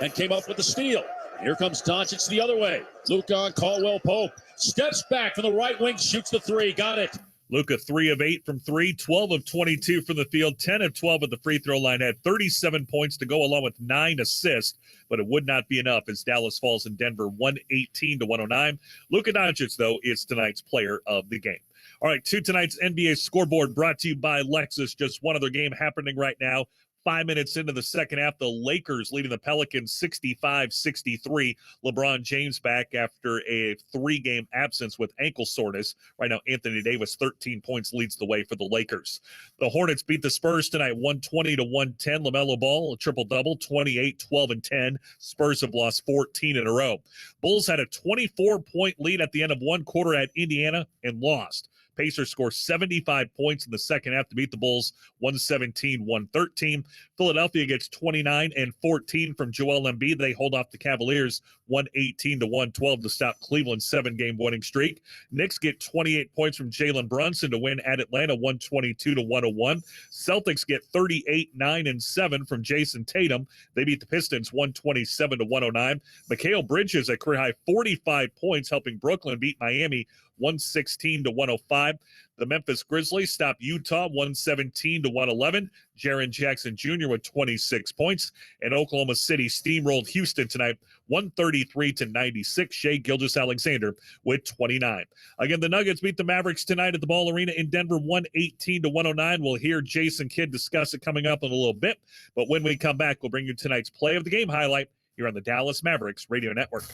And came up with the steal. Here comes Doncic the other way. Luka on Caldwell Pope. Steps back from the right wing, shoots the three. Got it.
Luka 3 of 8 from 3, 12 of 22 from the field, 10 of 12 at the free throw line, had 37 points to go along with 9 assists, but it would not be enough as Dallas falls in Denver 118-109. Luka Doncic, though, is tonight's player of the game. All right, to tonight's NBA scoreboard brought to you by Lexus. Just one other game happening right now. 5 minutes into the second half, the Lakers leading the Pelicans 65-63. LeBron James back after a 3-game absence with ankle soreness. Right now, Anthony Davis, 13 points, leads the way for the Lakers. The Hornets beat the Spurs tonight, 120-110. LaMelo Ball, a triple-double, 28, 12, and 10. Spurs have lost 14 in a row. Bulls had a 24-point lead at the end of one quarter at Indiana and lost. Pacers score 75 points in the second half to beat the Bulls 117-113. Philadelphia gets 29 and 14 from Joel Embiid. They hold off the Cavaliers 118-112 to stop Cleveland's 7-game winning streak. Knicks get 28 points from Jalen Brunson to win at Atlanta 122-101. Celtics get 38, 9, and 7 from Jason Tatum. They beat the Pistons 127-109. Mikal Bridges at career high 45 points, helping Brooklyn beat Miami 116-105. The Memphis Grizzlies stop Utah 117-111. Jaren Jackson Jr. with 26 points. And Oklahoma City steamrolled Houston tonight 133-96. Shai Gilgeous-Alexander with 29. Again, the Nuggets beat the Mavericks tonight at the Ball Arena in Denver 118-109. We'll hear Jason Kidd discuss it coming up in a little bit. But when we come back, we'll bring you tonight's play of the game highlight here on the Dallas Mavericks Radio Network.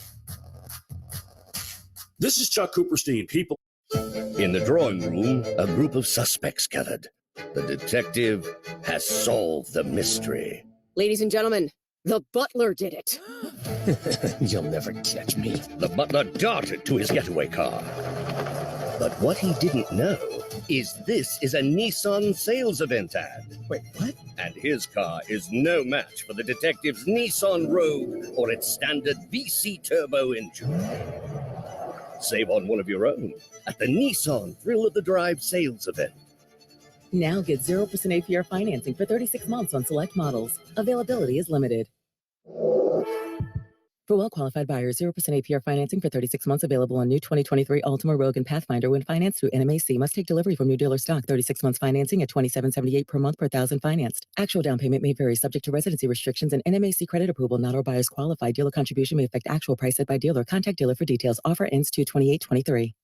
This is Chuck Cooperstein. People.
In the drawing room, a group of suspects gathered. The detective has solved the mystery.
Ladies and gentlemen, the butler did it.
You'll never catch me. The butler darted to his getaway car. But what he didn't know is this is a Nissan sales event ad.
Wait, what?
And his car is no match for the detective's Nissan Rogue or its standard VC turbo engine. Save on one of your own at the Nissan Thrill of the Drive sales event.
Now get 0% APR financing for 36 months on select models. Availability is limited. For well-qualified buyers, 0% APR financing for 36 months available on new 2023 Altima, Rogue, and Pathfinder when financed through NMAC. Must take delivery from new dealer stock. 36 months financing at $27.78 per month per thousand financed. Actual down payment may vary subject to residency restrictions and NMAC credit approval. Not all buyers qualify. Dealer contribution may affect actual price set by dealer. Contact dealer for details. Offer ends 2/28/23.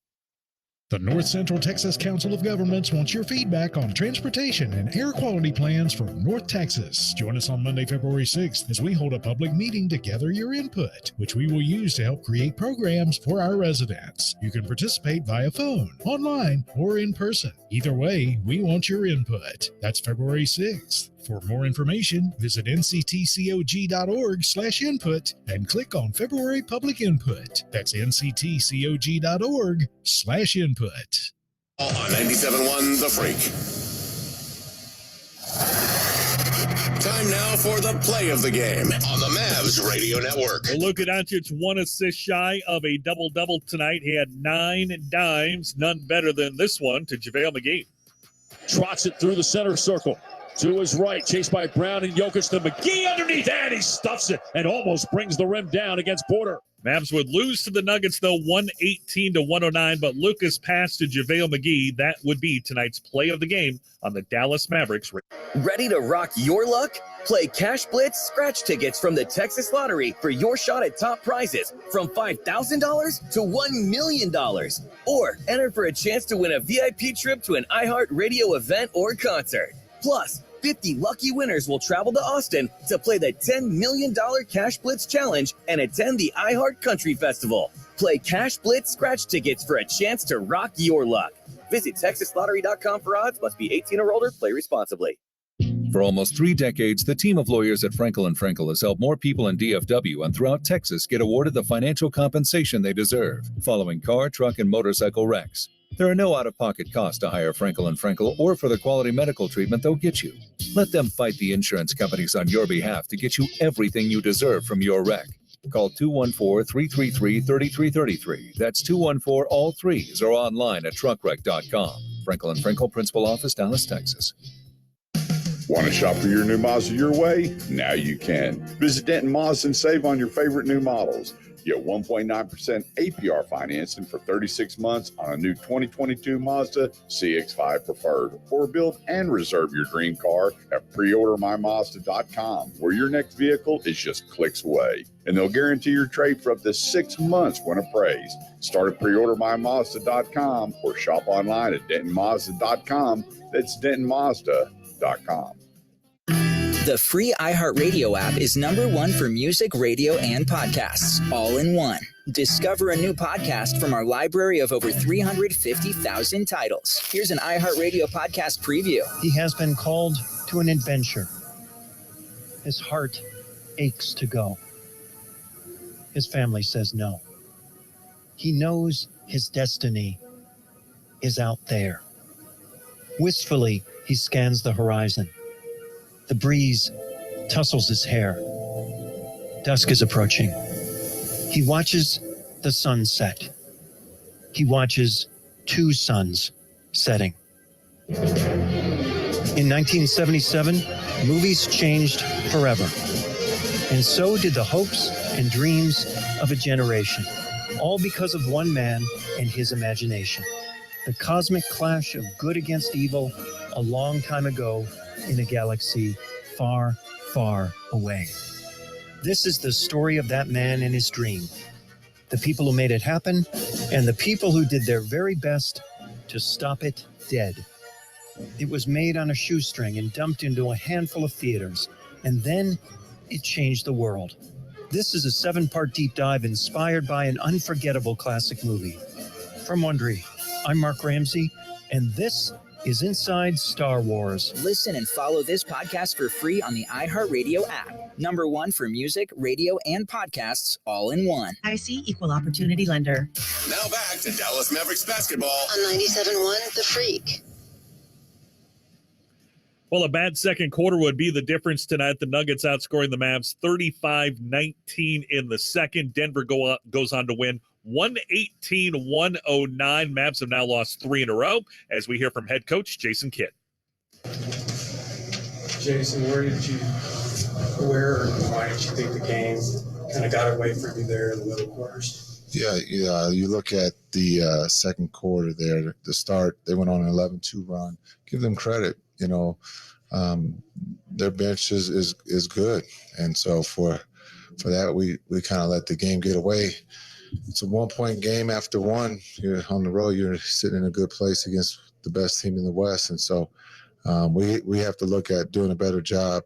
The North Central Texas Council of Governments wants your feedback on transportation and air quality plans for North Texas. Join us on Monday, February 6th as we hold a public meeting to gather your input, which we will use to help create programs for our residents. You can participate via phone, online, or in person. Either way, we want your input. That's February 6th. For more information, visit nctcog.org/input and click on February Public Input. That's nctcog.org/input.
On 97.1 The Freak. Time now for the play of the game on the Mavs Radio Network.
Well, Luka Doncic 1 assist shy of a double-double tonight. He had 9 dimes, none better than this one to JaVale McGee.
Trots it through the center circle. To his right, chased by Brown and Jokic to McGee underneath, and he stuffs it and almost brings the rim down against Porter.
Mavs would lose to the Nuggets, though, 118-109, but Luka's pass to JaVale McGee, that would be tonight's play of the game on the Dallas Mavericks.
Ready to rock your luck? Play Cash Blitz scratch tickets from the Texas Lottery for your shot at top prizes from $5,000 to $1 million. Or enter for a chance to win a VIP trip to an iHeartRadio event or concert. Plus, 50 lucky winners will travel to Austin to play the $10 million Cash Blitz Challenge and attend the iHeart Country Festival. Play Cash Blitz scratch tickets for a chance to rock your luck. Visit TexasLottery.com for odds. Must be 18 or older. Play responsibly.
For almost 3 decades, the team of lawyers at Frankel & Frankel has helped more people in DFW and throughout Texas get awarded the financial compensation they deserve following car, truck, and motorcycle wrecks. There are no out-of-pocket costs to hire Frankel & Frankel or for the quality medical treatment they'll get you. Let them fight the insurance companies on your behalf to get you everything you deserve from your wreck. Call 214-333-3333. That's 214-all-threes or online at truckwreck.com. Frankel & Frankel, Principal Office, Dallas, Texas.
Want to shop for your new Mazda your way? Now you can. Visit Denton Mazda and save on your favorite new models. Get 1.9% APR financing for 36 months on a new 2022 Mazda CX-5 Preferred. Or build and reserve your dream car at preordermymazda.com, where your next vehicle is just clicks away. And they'll guarantee your trade for up to 6 months when appraised. Start at preordermymazda.com or shop online at dentonmazda.com. That's dentonmazda.com.
The free iHeartRadio app is #1 for music, radio, and podcasts, all in one. Discover a new podcast from our library of over 350,000 titles. Here's an iHeartRadio podcast preview.
He has been called to an adventure. His heart aches to go. His family says no. He knows his destiny is out there. Wistfully, he scans the horizon. The breeze tussles his hair. Dusk is approaching. He watches the sun set. He watches 2 suns setting. In 1977, movies changed forever. And so did the hopes and dreams of a generation, all because of one man and his imagination. The cosmic clash of good against evil a long time ago in a galaxy far, far away. This is the story of that man and his dream, the people who made it happen, and the people who did their very best to stop it dead. It was made on a shoestring and dumped into a handful of theaters, and then it changed the world. This is a 7-part deep dive inspired by an unforgettable classic movie. From Wondery, I'm Mark Ramsey, and this is Inside Star Wars.
Listen and follow this podcast for free on the iHeartRadio app. #1 for music, radio, and podcasts, all in one.
IC Equal Opportunity Lender.
Now back to Dallas Mavericks basketball
on 97.1 The Freak.
Well, a bad second quarter would be the difference tonight. The Nuggets outscoring the Mavs 35-19 in the second. Denver goes on to win 118-109. Mavs have now lost 3 in a row, as we hear from head coach Jason Kidd.
Jason, where did you
Where or why did you think the game kind of got away from you there in the middle quarters?
Yeah. You look at the second quarter there, the start, they went on an 11-2 run. Give them credit. Their bench is good. And so for that, we kind of let the game get away. It's a 1-point game after one. You're on the road. You're sitting in a good place against the best team in the West. And so we have to look at doing a better job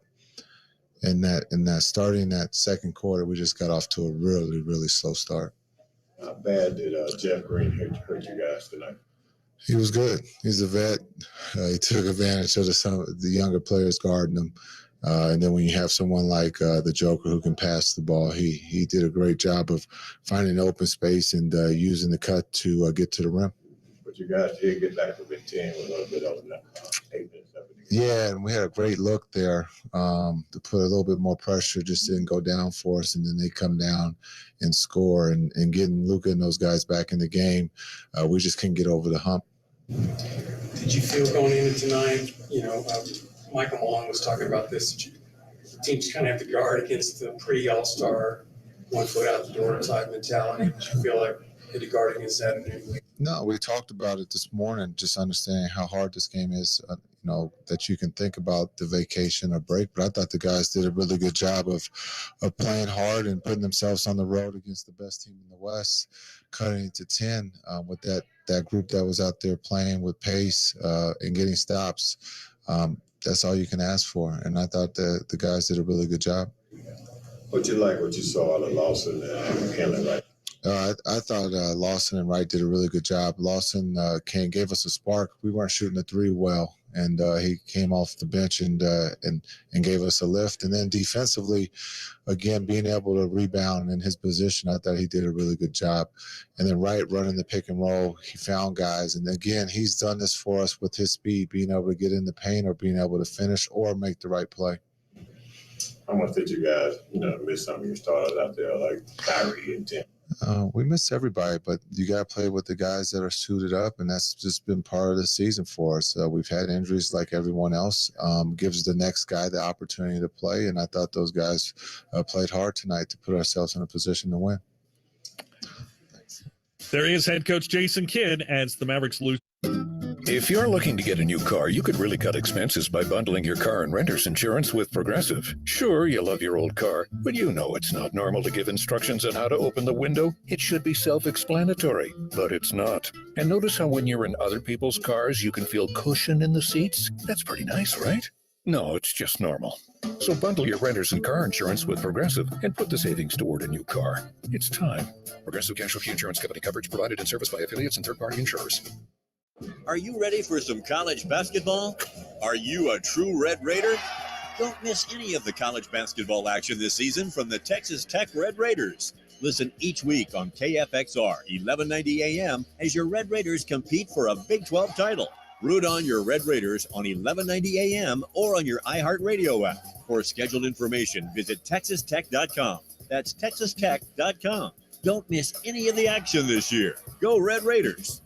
in that starting that second quarter. We just got off to a really, really slow start.
How bad did Jeff Green hurt you guys tonight?
He was good. He's a vet. He took advantage of the younger players guarding him. And then when you have someone like the Joker who can pass the ball, he did a great job of finding open space and using the cut to get to the rim.
But you guys did get back to Big Ten with a little bit of 8 minutes left.
Yeah, and we had a great look there to put a little bit more pressure. Just didn't go down for us, and then they come down and score. And getting Luka and those guys back in the game, we just couldn't get over the hump.
Did you feel going into tonight, Michael Malone was talking about this, teams kind of have to guard against the pre-All-Star, 1 foot out the door type mentality. Did you feel like you had to guard against that in any way?
No, we talked about it this morning, just understanding how hard this game is, that you can think about the vacation or break. But I thought the guys did a really good job of playing hard and putting themselves on the road against the best team in the West, cutting it to 10 with that group that was out there playing with pace and getting stops. That's all you can ask for. And I thought the guys did a really good job.
What you saw out of Lawson and Kenley, right?
I thought Lawson and Wright did a really good job. Lawson gave us a spark. We weren't shooting the three well, and he came off the bench and gave us a lift. And then defensively, again, being able to rebound in his position, I thought he did a really good job. And then Wright running the pick and roll, he found guys. And again, he's done this for us with his speed, being able to get in the paint or being able to finish or make the right play.
How much did you guys, miss some of your starters out there, like Kyrie and Tim?
We miss everybody, but you got to play with the guys that are suited up, and that's just been part of the season for us. We've had injuries like everyone else. Gives the next guy the opportunity to play, and I thought those guys played hard tonight to put ourselves in a position to win.
There is head coach Jason Kidd as the Mavericks lose.
If you're looking to get a new car, you could really cut expenses by bundling your car and renter's insurance with Progressive. Sure, you love your old car, but you know it's not normal to give instructions on how to open the window. It should be self-explanatory, but it's not. And notice how when you're in other people's cars, you can feel cushion in the seats? That's pretty nice, right? No, it's just normal. So bundle your renter's and car insurance with Progressive and put the savings toward a new car. It's time. Progressive Casualty Insurance Company. Coverage provided and serviced by affiliates and third-party insurers.
Are you ready for some college basketball? Are you a true Red Raider? Don't miss any of the college basketball action this season from the Texas Tech Red Raiders. Listen each week on KFXR 1190 AM as your Red Raiders compete for a Big 12 title. Root on your Red Raiders on 1190 AM or on your iHeartRadio app. For scheduled information, visit texastech.com. That's texastech.com. Don't miss any of the action this year. Go Red Raiders.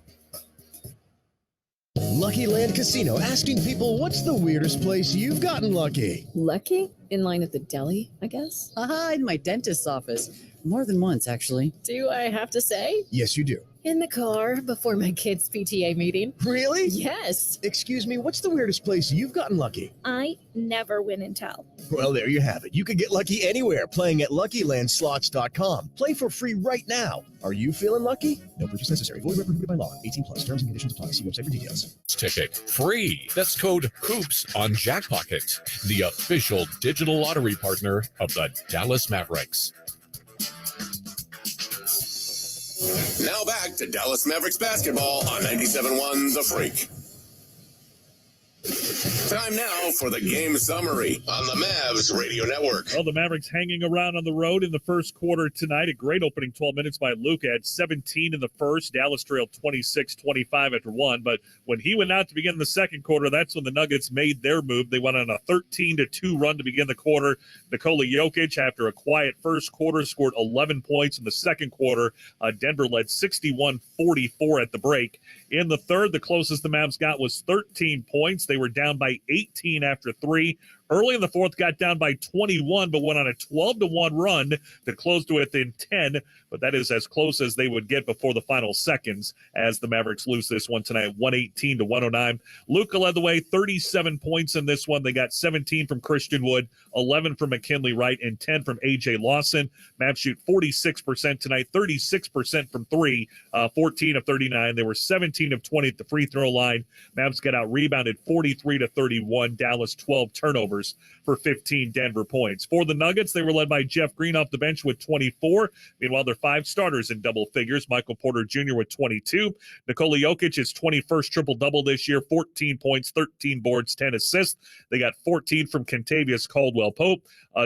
Lucky Land Casino, asking people, what's the weirdest place you've gotten lucky?
Lucky? In line at the deli, I guess?
Aha, in my dentist's office. More than once, actually.
Do I have to say?
Yes, you do.
In the car before my kids' PTA meeting.
Really?
Yes.
Excuse me, what's the weirdest place you've gotten lucky?
I never win and tell.
Well, there you have it. You can get lucky anywhere, playing at LuckyLandSlots.com. Play for free right now. Are you feeling lucky? No purchase necessary. Void where prohibited by law. 18 plus. Terms and conditions apply. See website for details.
Ticket free. That's code HOOPS on Jackpocket, the official digital lottery partner of the Dallas Mavericks.
Now back to Dallas Mavericks basketball on 97.1 The Freak. Time now for the game summary on the Mavs Radio Network.
Well, the Mavericks hanging around on the road in the first quarter tonight. A great opening 12 minutes by Luka at 17 in the first. Dallas trailed 26-25 after one. But when he went out to begin the second quarter, that's when the Nuggets made their move. They went on a 13-2 run to begin the quarter. Nikola Jokic, after a quiet first quarter, scored 11 points in the second quarter. Denver led 61-44 at the break. In the third, the closest the Mavs got was 13 points. They were down by 18 after three. Early in the fourth, got down by 21, but went on a 12-1 run to close to within 10. But that is as close as they would get before the final seconds as the Mavericks lose this one tonight, 118-109. Luka led the way, 37 points in this one. They got 17 from Christian Wood, 11 from McKinley Wright, and 10 from A.J. Lawson. Mavs shoot 46% tonight, 36% from three, 14 of 39. They were 17 of 20 at the free throw line. Mavs got out rebounded 43-31. Dallas 12 turnovers for 15 Denver points. For the Nuggets, they were led by Jeff Green off the bench with 24. Meanwhile, their 5 starters in double figures. Michael Porter Jr. with 22. Nikola Jokic, his 21st triple-double this year, 14 points, 13 boards, 10 assists. They got 14 from Kentavious Caldwell-Pope,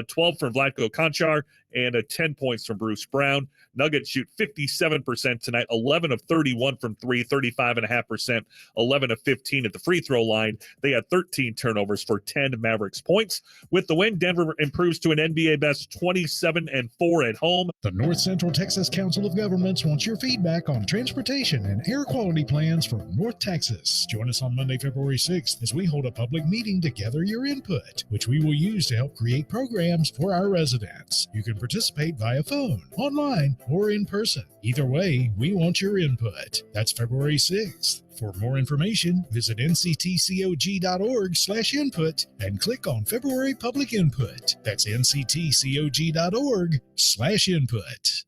12 from Vlatko Konchar, and 10 points from Bruce Brown. Nuggets shoot 57% tonight, 11 of 31 from three, 35.5%, 11 of 15 at the free throw line. They had 13 turnovers for 10 Mavericks points. With the win, Denver improves to an NBA best 27-4 at home.
The North Central Texas Council of Governments wants your feedback on transportation and air quality plans for North Texas. Join us on Monday, February 6th as we hold a public meeting to gather your input, which we will use to help create programs for our residents. You can participate via phone, online, or in person. Either way, we want your input. That's February 6th. For more information, visit nctcog.org/input and click on February Public Input. That's nctcog.org/input.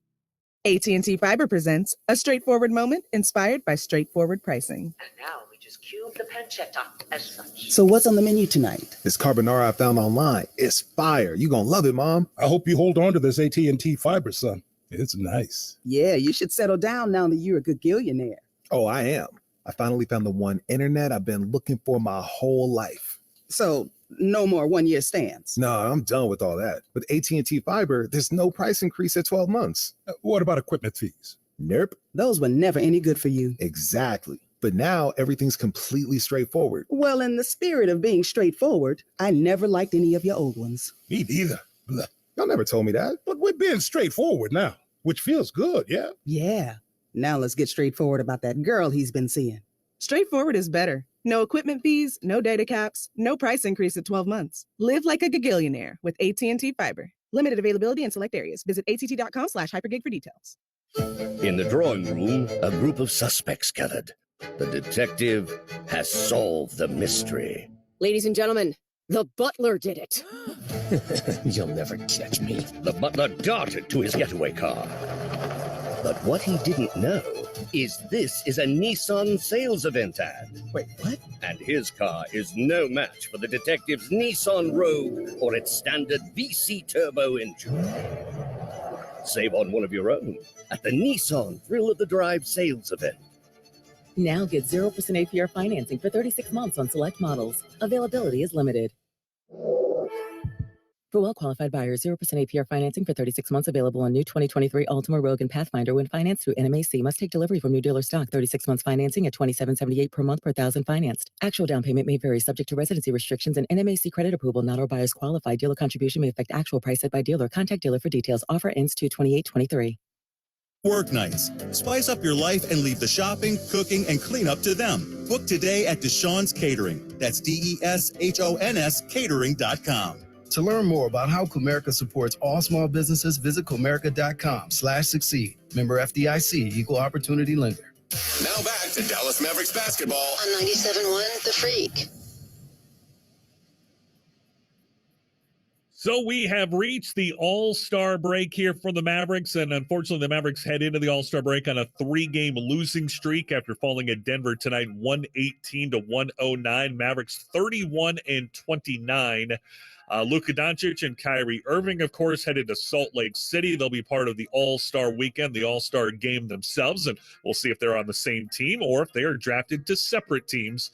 AT&T Fiber presents a straightforward moment inspired by straightforward pricing.
And now we just cube the pancetta as such.
So what's on the menu tonight? This carbonara I found online. It's fire. You gonna love it, Mom.
I hope you hold on to this AT&T Fiber, son. It's nice.
Yeah, you should settle down now that you're a good gillionaire.
Oh, I am. I finally found the one internet I've been looking for my whole life.
So no more one-year stands.
No, I'm done with all that. With AT&T Fiber, there's no price increase at 12 months.
What about equipment fees?
Nope.
Those were never any good for you.
Exactly. But now everything's completely straightforward.
Well, in the spirit of being straightforward, I never liked any of your old ones.
Me neither. Blah.
Y'all never told me that.
But we're being straightforward now, which feels good, yeah?
Yeah. Now let's get straightforward about that girl he's been seeing.
Straightforward is better. No equipment fees, no data caps, no price increase at 12 months. Live like a gagillionaire with AT&T Fiber. Limited availability in select areas. Visit att.com/hypergig for details.
In the drawing room, a group of suspects gathered. The detective has solved the mystery.
Ladies and gentlemen, the butler did it.
You'll never catch me. The butler darted to his getaway car. But what he didn't know is this is a Nissan sales event ad.
Wait, what?
And his car is no match for the detective's Nissan Rogue or its standard VC turbo engine. Save on one of your own at the Nissan Thrill of the Drive sales event.
Now get 0% APR financing for 36 months on select models. Availability is limited. For well-qualified buyers, 0% APR financing for 36 months available on new 2023 Altima, Rogue, and Pathfinder when financed through NMAC. Must take delivery from new dealer stock. 36 months financing at $27.78 per month per thousand financed. Actual down payment may vary subject to residency restrictions and NMAC credit approval. Not all buyers qualify. Dealer contribution may affect actual price set by dealer. Contact dealer for details. Offer ends 2/28/23.
Work nights. Spice up your life and leave the shopping, cooking, and cleanup to them. Book today at Deshawn's Catering. That's DESHONS catering.com.
To learn more about how Comerica supports all small businesses, visit Comerica.com/succeed. Member FDIC, Equal Opportunity Lender.
Now back to Dallas Mavericks basketball on 97.1 The Freak.
So we have reached the All-Star break here for the Mavericks, and unfortunately the Mavericks head into the All-Star break on a 3-game losing streak after falling at Denver tonight 118-109. Mavericks 31-29. Luka Doncic and Kyrie Irving, of course, headed to Salt Lake City. They'll be part of the All-Star weekend, the All-Star game themselves, and we'll see if they're on the same team or if they are drafted to separate teams.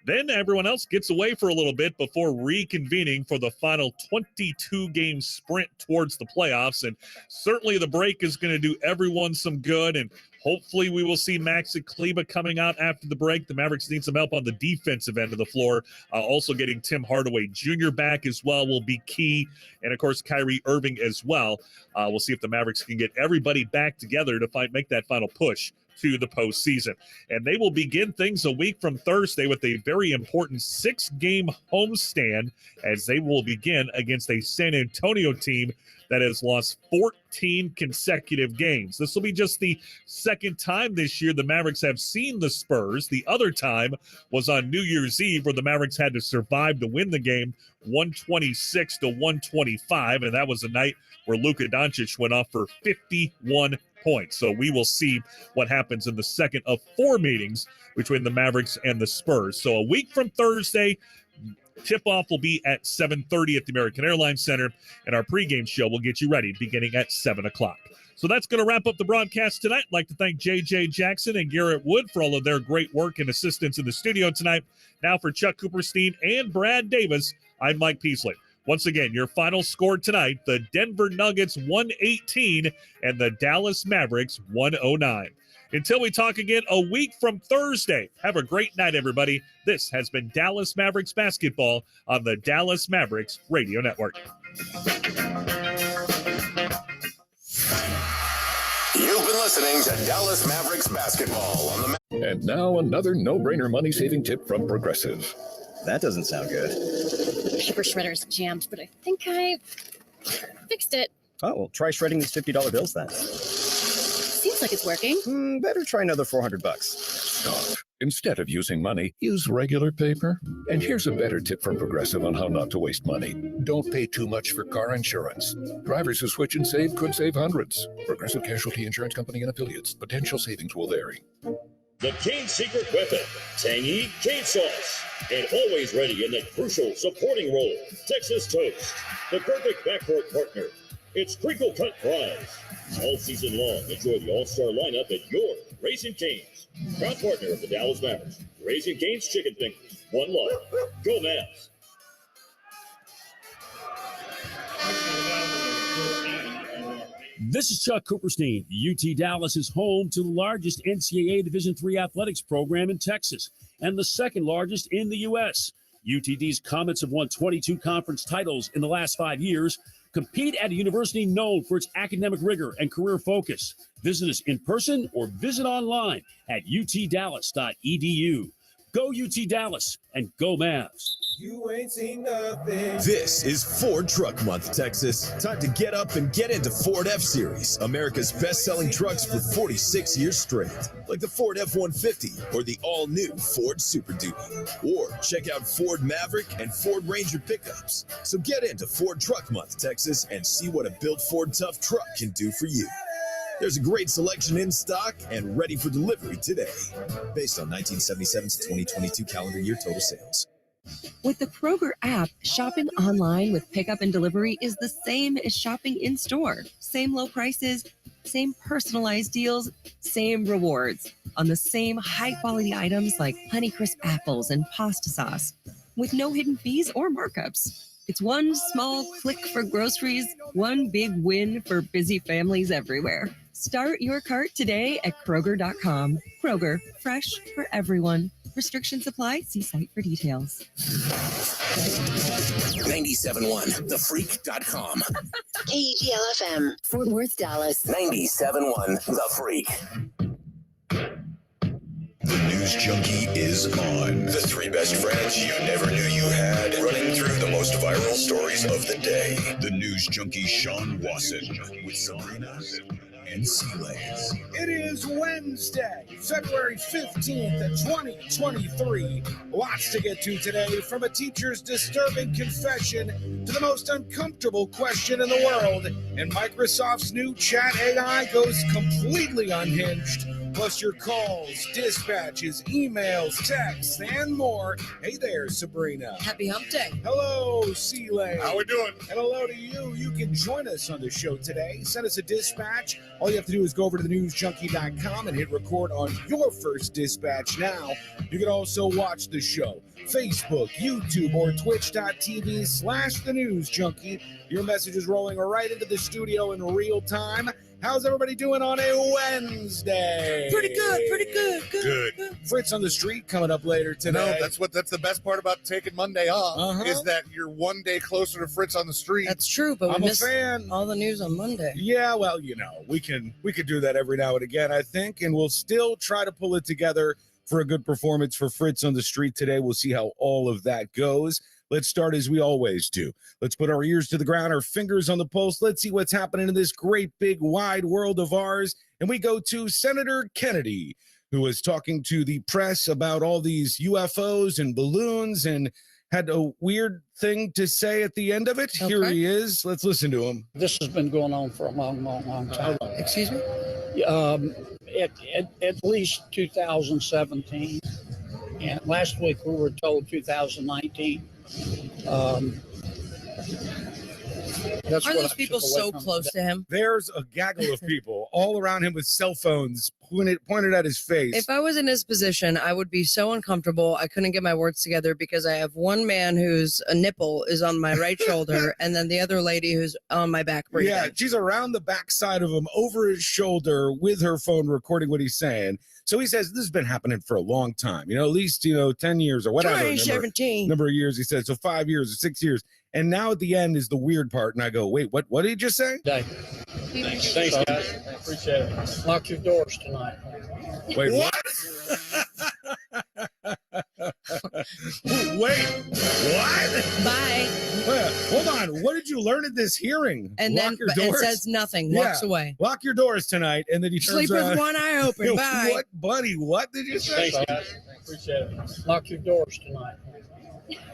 Then everyone else gets away for a little bit before reconvening for the final 22-game sprint towards the playoffs. And certainly the break is going to do everyone some good. And hopefully we will see Maxi Kleber coming out after the break. The Mavericks need some help on the defensive end of the floor. Also getting Tim Hardaway Jr. back as well will be key. And, of course, Kyrie Irving as well. We'll see if the Mavericks can get everybody back together to make that final push to the postseason. And they will begin things a week from Thursday with a very important 6-game homestand as they will begin against a San Antonio team that has lost 14 consecutive games. This will be just the second time this year the Mavericks have seen the Spurs. The other time was on New Year's Eve, where the Mavericks had to survive to win the game 126-125, and that was the night where Luka Doncic went off for 51 points. So we will see what happens in the second of 4 meetings between the Mavericks and the Spurs. So a week from Thursday, tip-off will be at 7:30 at the American Airlines Center, and our pregame show will get you ready beginning at 7 o'clock. So that's going to wrap up the broadcast tonight. I'd like to thank J.J. Jackson and Garrett Wood for all of their great work and assistance in the studio tonight. Now for Chuck Cooperstein and Brad Davis, I'm Mike Peasley. Once again, your final score tonight, the Denver Nuggets 118 and the Dallas Mavericks 109. Until we talk again a week from Thursday, have a great night, everybody. This has been Dallas Mavericks basketball on the Dallas Mavericks Radio Network.
You've been listening to Dallas Mavericks basketball on the.
And now another no-brainer money-saving tip from Progressive.
That doesn't sound good.
Paper shredder's jammed, but I think I fixed it.
Oh, well, try shredding these $50 bills then.
Seems like it's working.
Better try another $400.
Stop. Instead of using money, use regular paper. And here's a better tip from Progressive on how not to waste money. Don't pay too much for car insurance. Drivers who switch and save could save hundreds. Progressive Casualty Insurance Company and Affiliates. Potential savings will vary.
The Cane's secret weapon, tangy cane sauce. And always ready in the crucial supporting role, Texas Toast. The perfect backcourt partner. It's crinkle cut fries. All season long, enjoy the all-star lineup at your Raising Cane's. Proud partner of the Dallas Mavericks. Raising Cane's Chicken Fingers. One love. Go Mavs.
This is Chuck Cooperstein. UT Dallas is home to the largest NCAA Division III athletics program in Texas and the second largest in the U.S. UTD's Comets have won 22 conference titles in the last 5 years. Compete at a university known for its academic rigor and career focus. Visit us in person or visit online at utdallas.edu. Go UT Dallas and go Mavs.
You ain't seen nothing. This is Ford Truck Month, Texas. Time to get up and get into Ford F-Series, America's best-selling trucks for 46 years straight. Like the Ford F-150 or the all-new Ford Super Duty. Or check out Ford Maverick and Ford Ranger pickups. So get into Ford Truck Month, Texas, and see what a built Ford Tough truck can do for you. There's a great selection in stock and ready for delivery today. Based on 1977 to 2022 calendar year total sales.
With the Kroger app, shopping online with pickup and delivery is the same as shopping in store. Same low prices, same personalized deals, same rewards on the same high-quality items like Honeycrisp apples and pasta sauce with no hidden fees or markups. It's one small click for groceries, one big win for busy families everywhere. Start your cart today at Kroger.com. Kroger, fresh for everyone. Restrictions apply. See site for details.
97.1, thefreak.com.
KEGLFM, Fort Worth, Dallas.
97.1, The Freak.
The News Junkie is on. The 3 best friends you never knew you had, running through the most viral stories of the day. The News Junkie Sean Wasson with Sabrina and Seeley.
It is Wednesday, February 15th, 2023. Lots to get to today, from a teacher's disturbing confession to the most uncomfortable question in the world. And Microsoft's new chat AI goes completely unhinged. Plus your calls, dispatches, emails, texts, and more. Hey there, Sabrina.
Happy hump day.
Hello, Seeley.
How we doing?
And hello to you. You can join us on the show today. Send us a dispatch. All you have to do is go over to thenewsjunkie.com and hit record on your first dispatch now. You can also watch the show. Facebook, YouTube, or twitch.tv/thenewsjunkie. Your message is rolling right into the studio in real time. How's everybody doing on a Wednesday?
Pretty good.
Good. Fritz on the Street coming up later today.
No, that's the best part about taking Monday off is that you're one day closer to Fritz on the Street.
That's true, but
I'm
we
a
missed
fan.
all the news on Monday.
Yeah, well, we could do that every now and again, I think, and we'll still try to pull it together for a good performance for Fritz on the Street today. We'll see how all of that goes. Let's start as we always do. Let's put our ears to the ground, our fingers on the pulse. Let's see what's happening in this great, big, wide world of ours. And we go to Senator Kennedy, who was talking to the press about all these UFOs and balloons and had a weird thing to say at the end of it. Okay. Here he is. Let's listen to him.
This has been going on for a long time.
Excuse me?
At least 2017. And last week we were told 2019.
Are those people so close to him?
There's a gaggle of people all around him with cell phones pointed at his face.
If I was in his position, I would be so uncomfortable. I couldn't get my words together because I have one man whose a nipple is on my right shoulder and then the other lady who's on my back breathing.
Yeah, she's around the backside of him over his shoulder with her phone recording what he's saying. So he says this has been happening for a long time, at least, 10 years or whatever.
2017.
Number of years, he said. So 5 years or 6 years. And now at the end is the weird part. And I go, wait, what did he just say?
Thanks, guys. I appreciate it. Lock your doors tonight.
Wait, what? Wait, what?
Bye.
Wait, hold on. What did you learn at this hearing?
And
Lock
then
your
it
doors?
says nothing. Walks away.
Lock your doors tonight. And then he turns
Sleep with one eye open. Bye.
What, buddy? What did you say?
Thanks, guys. I appreciate it. Lock your doors tonight.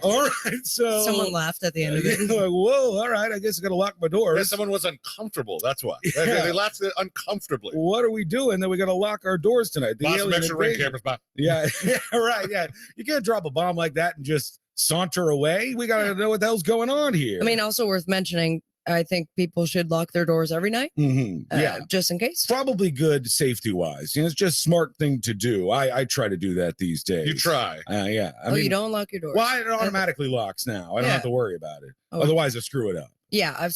All right, so
someone laughed at the end of it.
Like, whoa, all right, I guess I gotta lock my doors.
Yeah, someone was uncomfortable. That's why they laughed uncomfortably.
What are we doing? Then we gotta lock our doors tonight. The
some extra ring cameras, Bob.
Yeah, right. Yeah, you can't drop a bomb like that and just saunter away. We gotta know what the hell's going on here.
I mean, also worth mentioning. I think people should lock their doors every night.
Mm-hmm. Yeah,
just in case.
Probably good safety wise. It's just a smart thing to do. I try to do that these days.
You try?
Yeah. I
mean, you don't lock your doors.
Well, it automatically locks now. I don't have to worry about it. Okay. Otherwise, I screw it up.
Yeah,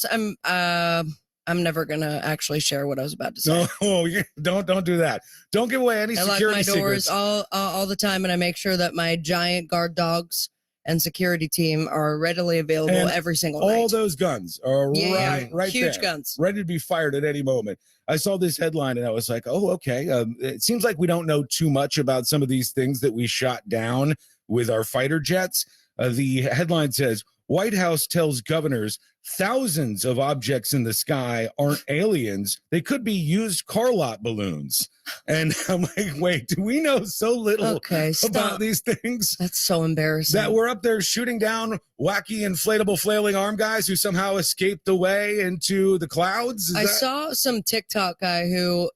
I'm never gonna actually share what I was about to say.
No, don't do that. Don't give away any security secrets.
I lock my doors all the time, and I make sure that my giant guard dogs and security team are readily available and every single night.
All those guns are right
huge
there,
guns,
ready to be fired at any moment. I saw this headline and I was like, oh, okay. It seems like we don't know too much about some of these things that we shot down with our fighter jets. The headline says, White House tells governors thousands of objects in the sky aren't aliens. They could be used car lot balloons. And I'm like, wait, do we know so little about these things?
That's so embarrassing.
That we're up there shooting down wacky, inflatable, flailing arm guys who somehow escaped away into the clouds?
I saw some TikTok guy who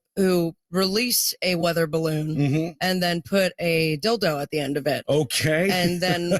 released a weather balloon and then put a dildo at the end of it.
Okay.
And then,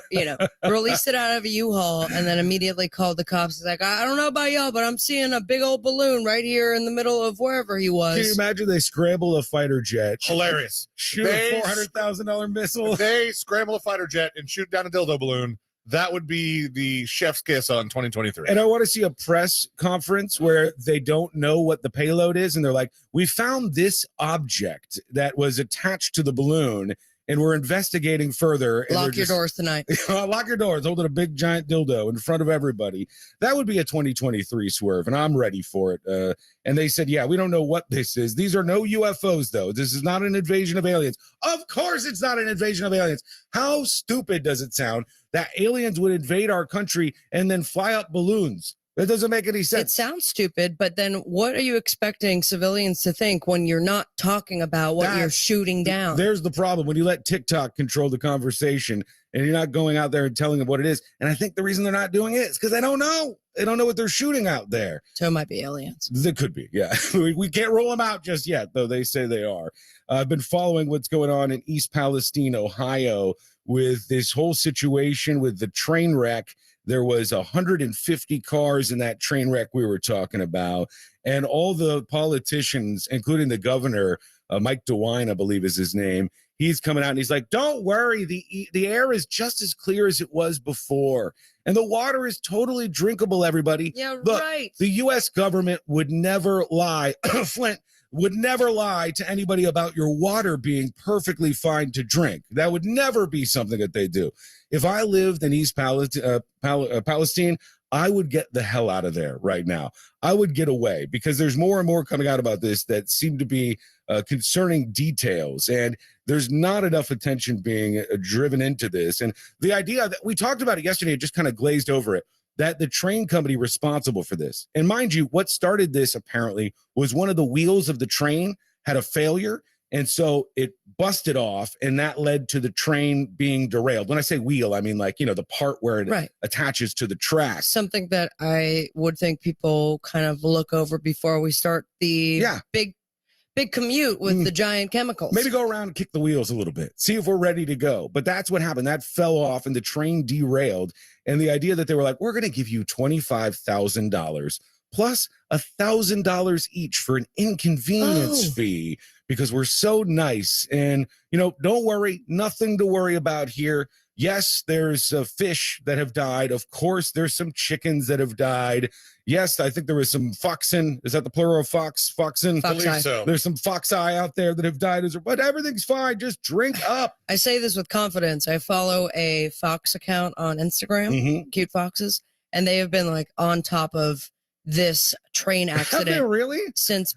released it out of a U-Haul and then immediately called the cops. He's like, I don't know about y'all, but I'm seeing a big old balloon right here in the middle of wherever he was.
Can you imagine they scramble a fighter jet?
Hilarious.
Shoot a $400,000 missile.
They scramble a fighter jet and shoot down a dildo balloon. That would be the chef's kiss on 2023.
And I want to see a press conference where they don't know what the payload is. And they're like, we found this object that was attached to the balloon and we're investigating further. And
lock your doors tonight.
Lock your doors, holding a big giant dildo in front of everybody. That would be a 2023 swerve, and I'm ready for it. And they said, yeah, we don't know what this is. These are no UFOs, though. This is not an invasion of aliens. Of course it's not an invasion of aliens. How stupid does it sound that aliens would invade our country and then fly up balloons? That doesn't make any sense.
It sounds stupid, but then what are you expecting civilians to think when you're not talking about what you're shooting down?
There's the problem. When you let TikTok control the conversation and you're not going out there and telling them what it is. And I think the reason they're not doing it is because they don't know. They don't know what they're shooting out there.
So it might be aliens.
They could be, yeah. We can't roll them out just yet, though they say they are. I've been following what's going on in East Palestine, Ohio, with this whole situation with the train wreck. There was 150 cars in that train wreck we were talking about. And all the politicians, including the governor, Mike DeWine, I believe is his name,
he's coming out and he's like, don't worry, the air is just as clear as it was before. And the water is totally drinkable, everybody.
Yeah,
Look,
right.
the U.S. government would never lie. Flint would never lie to anybody about your water being perfectly fine to drink. That would never be something that they do. If I lived in East Palestine, I would get the hell out of there right now. I would get away because there's more and more coming out about this that seem to be concerning details. And there's not enough attention being driven into this. And the idea that we talked about it yesterday, it just kind of glazed over it, that the train company responsible for this. And mind you, what started this apparently was one of the wheels of the train had a failure. And so it busted off, and that led to the train being derailed. When I say wheel, I mean the part where it attaches to the track.
Something that I would think people kind of look over before we start the big commute with the giant chemicals.
Maybe go around and kick the wheels a little bit, see if we're ready to go. But that's what happened. That fell off and the train derailed. And the idea that they were like, we're going to give you $25,000 plus $1,000 each for an inconvenience fee because we're so nice. And, don't worry, nothing to worry about here. Yes, there's fish that have died. Of course, there's some chickens that have died. Yes, I think there was some foxen. Is that the plural of fox? Foxen?
I believe so.
There's some foxeye out there that have died. But everything's fine. Just drink up.
I say this with confidence. I follow a fox account on Instagram, Cute Foxes, and they have been on top of this train accident.
Have they really?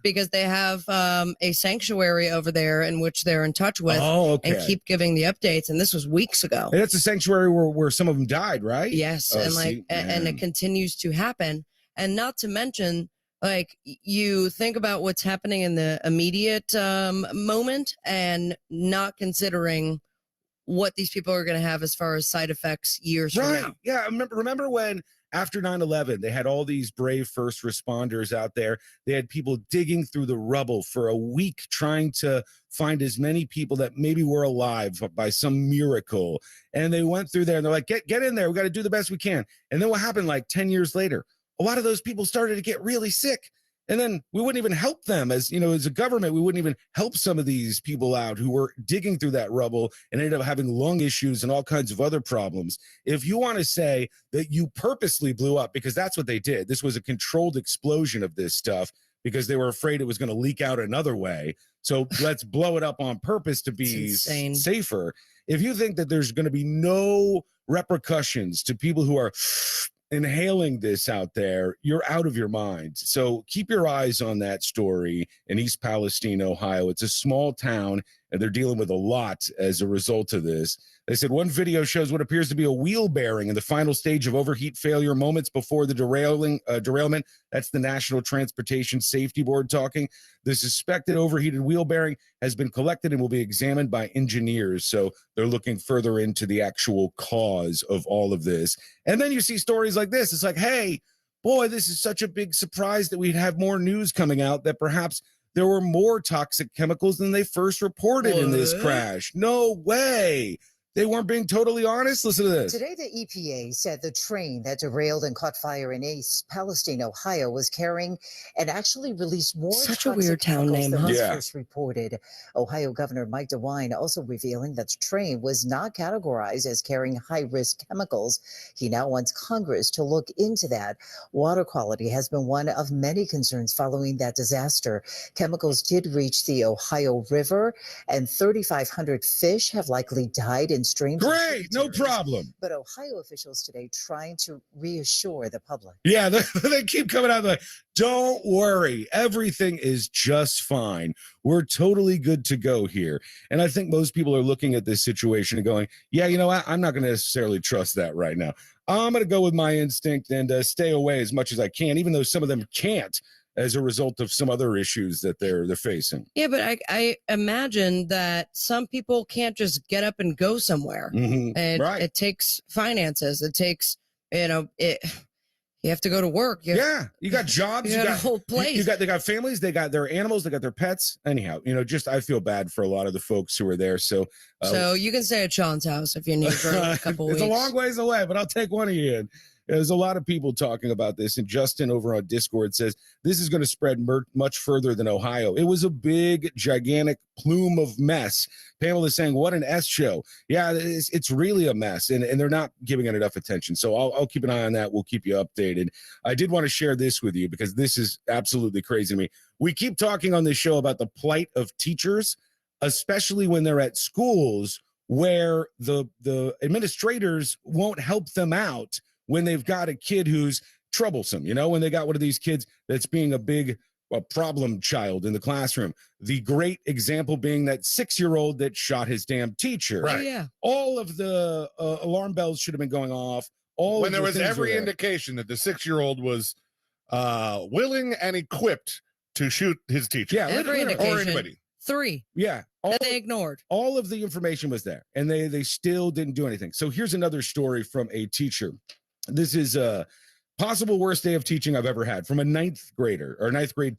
Because they have a sanctuary over there in which they're in touch with and keep giving the updates. And this was weeks ago.
And that's a sanctuary where some of them died, right?
Yes. And it continues to happen. And not to mention, you think about what's happening in the immediate moment and not considering what these people are going to have as far as side effects years from now.
Yeah. Remember when after 9/11, they had all these brave first responders out there. They had people digging through the rubble for a week trying to find as many people that maybe were alive by some miracle. And they went through there and they're like, get in there. We got to do the best we can. And then what happened 10 years later? A lot of those people started to get really sick. And then we wouldn't even help them as a government. We wouldn't even help some of these people out who were digging through that rubble and ended up having lung issues and all kinds of other problems. If you want to say that you purposely blew up, because that's what they did. This was a controlled explosion of this stuff because they were afraid it was going to leak out another way. So let's blow it up on purpose to be safer. If you think that there's going to be no repercussions to people who are inhaling this out there, you're out of your mind. So keep your eyes on that story in East Palestine, Ohio. It's a small town, and they're dealing with a lot as a result of this. They said one video shows what appears to be a wheel bearing in the final stage of overheat failure moments before the derailment. That's the National Transportation Safety Board talking. The suspected overheated wheel bearing has been collected and will be examined by engineers. So they're looking further into the actual cause of all of this. And then you see stories like this. It's like, hey, boy, this is such a big surprise that we'd have more news coming out that perhaps there were more toxic chemicals than they first reported in this crash. No way. They weren't being totally honest. Listen to this.
Today, the EPA said the train that derailed and caught fire in East Palestine, Ohio, was carrying and actually released more
Such a weird town name,
than
huh?
was
Yeah.
first reported. Ohio Governor Mike DeWine also revealing that the train was not categorized as carrying high-risk chemicals. He now wants Congress to look into that. Water quality has been one of many concerns following that disaster. Chemicals did reach the Ohio River, and 3,500 fish have likely died in streams.
Great, no problem.
But Ohio officials today trying to reassure the public.
Yeah, they keep coming out like, don't worry, everything is just fine. We're totally good to go here. And I think most people are looking at this situation and going, yeah, you know what? I'm not going to necessarily trust that right now. I'm going to go with my instinct and stay away as much as I can, even though some of them can't, as a result of some other issues that they're facing.
Yeah, but I imagine that some people can't just get up and go somewhere.
Mhm.
And
Right.
it takes finances. It takes, you have to go to work.
You got jobs.
You got a whole place.
They got families. They got their animals. They got their pets. Anyhow, I feel bad for a lot of the folks who are there. So
So you can stay at Sean's house if you need for a couple
it's
weeks.
a long ways away, but I'll take one of you in. There's a lot of people talking about this, and Justin over on Discord says this is going to spread much further than Ohio. It was a big, gigantic plume of mess. Pamela's saying, what an S show. Yeah, it's really a mess, and they're not giving it enough attention. So I'll keep an eye on that. We'll keep you updated. I did want to share this with you because this is absolutely crazy to me. We keep talking on this show about the plight of teachers, especially when they're at schools where the administrators won't help them out when they've got a kid who's troublesome, when they got one of these kids that's being a problem child in the classroom. The great example being that 6-year-old that shot his damn teacher.
Right.
Oh, yeah.
All of the alarm bells should have been going off.
When there was every indication that the 6-year-old was willing and equipped to shoot his teacher.
Yeah,
Every indication.
Or anybody.
3.
Yeah.
That they ignored.
All of the information was there, and they still didn't do anything. So here's another story from a teacher. This is a possible worst day of teaching I've ever had from a ninth grade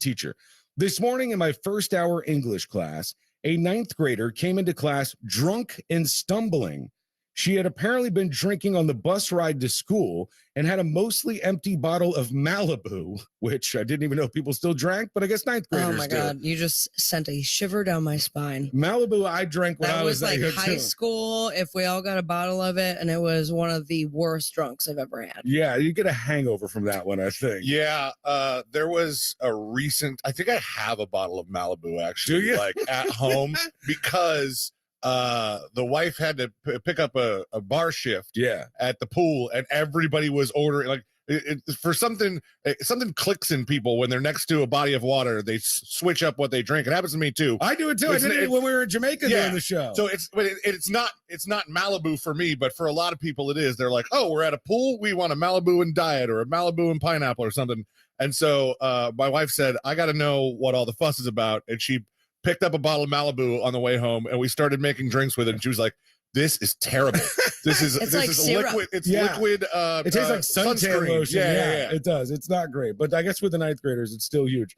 teacher. This morning in my first hour English class, a ninth grader came into class drunk and stumbling. She had apparently been drinking on the bus ride to school and had a mostly empty bottle of Malibu, which I didn't even know people still drank, but I guess ninth graders
Oh my God, you just sent a shiver down my spine.
Malibu I drank when I was
like
that
high school, if we all got a bottle of it, and it was one of the worst drunks I've ever had.
Yeah, you get a hangover from that one, I think.
Yeah, there was a recent, I think I have a bottle of Malibu actually, like at home, because the wife had to pick up a bar shift at the pool, and everybody was ordering, like, for something clicks in people when they're next to a body of water. They switch up what they drink. It happens to me too.
I do it too. I did it when we were in Jamaica doing the show.
So it's not Malibu for me, but for a lot of people it is. They're like, oh, we're at a pool, we want a Malibu and diet or a Malibu and pineapple or something. And so my wife said, I got to know what all the fuss is about, and she picked up a bottle of Malibu on the way home, and we started making drinks with it. And she was like, "This is terrible. This is liquid. It's liquid.
It tastes like suntan lotion.
Yeah,
it does. It's not great, but I guess with the ninth graders, it's still huge.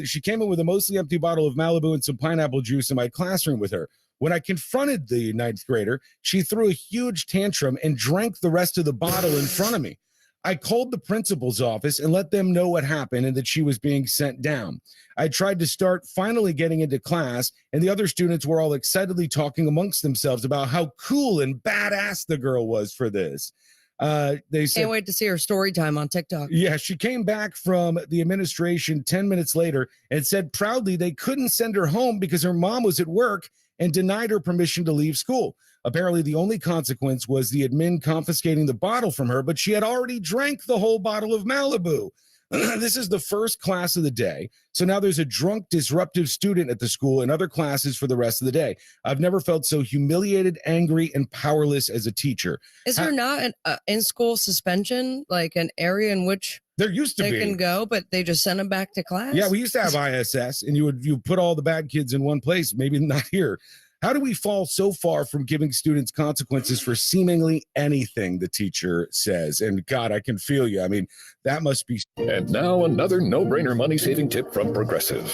She came in with a mostly empty bottle of Malibu and some pineapple juice in my classroom with her. When I confronted the ninth grader, she threw a huge tantrum and drank the rest of the bottle in front of me. I called the principal's office and let them know what happened and that she was being sent down. I tried to start finally getting into class, and the other students were all excitedly talking amongst themselves about how cool and badass the girl was for this. They said,
can't wait to see her story time on TikTok.
Yeah, she came back from the administration 10 minutes later and said proudly they couldn't send her home because her mom was at work and denied her permission to leave school. Apparently, the only consequence was the admin confiscating the bottle from her, but she had already drank the whole bottle of Malibu. This is the first class of the day, so now there's a drunk, disruptive student at the school and other classes for the rest of the day. I've never felt so humiliated, angry, and powerless as a teacher.
Is there not an in-school suspension, like an area in which
there used to
they
be.
Can go, but they just send them back to class?
Yeah, we used to have ISS, and you put all the bad kids in one place. Maybe not here. How do we fall so far from giving students consequences for seemingly anything, the teacher says? And God, I can feel you. I mean, that must be.
And now another no-brainer money-saving tip from Progressive.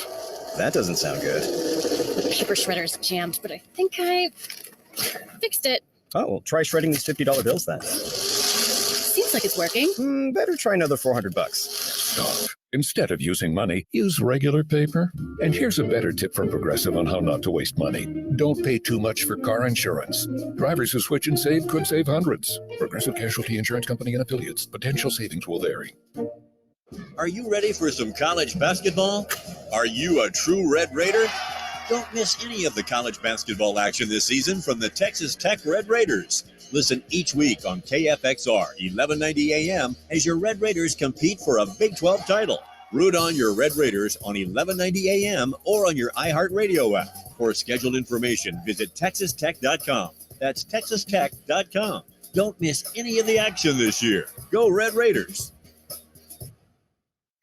That doesn't sound good.
The paper shredder's jammed, but I think I fixed it.
Oh, well, try shredding these $50 bills then.
Seems like it's working.
Better try another $400.
Stop. Instead of using money, use regular paper. And here's a better tip from Progressive on how not to waste money. Don't pay too much for car insurance. Drivers who switch and save could save hundreds. Progressive Casualty Insurance Company and Affiliates. Potential savings will vary.
Are you ready for some college basketball? Are you a true Red Raider? Don't miss any of the college basketball action this season from the Texas Tech Red Raiders. Listen each week on KFXR 1190 AM as your Red Raiders compete for a Big 12 title. Root on your Red Raiders on 1190 AM or on your iHeartRadio app. For scheduled information, visit texastech.com. That's texastech.com. Don't miss any of the action this year. Go Red Raiders.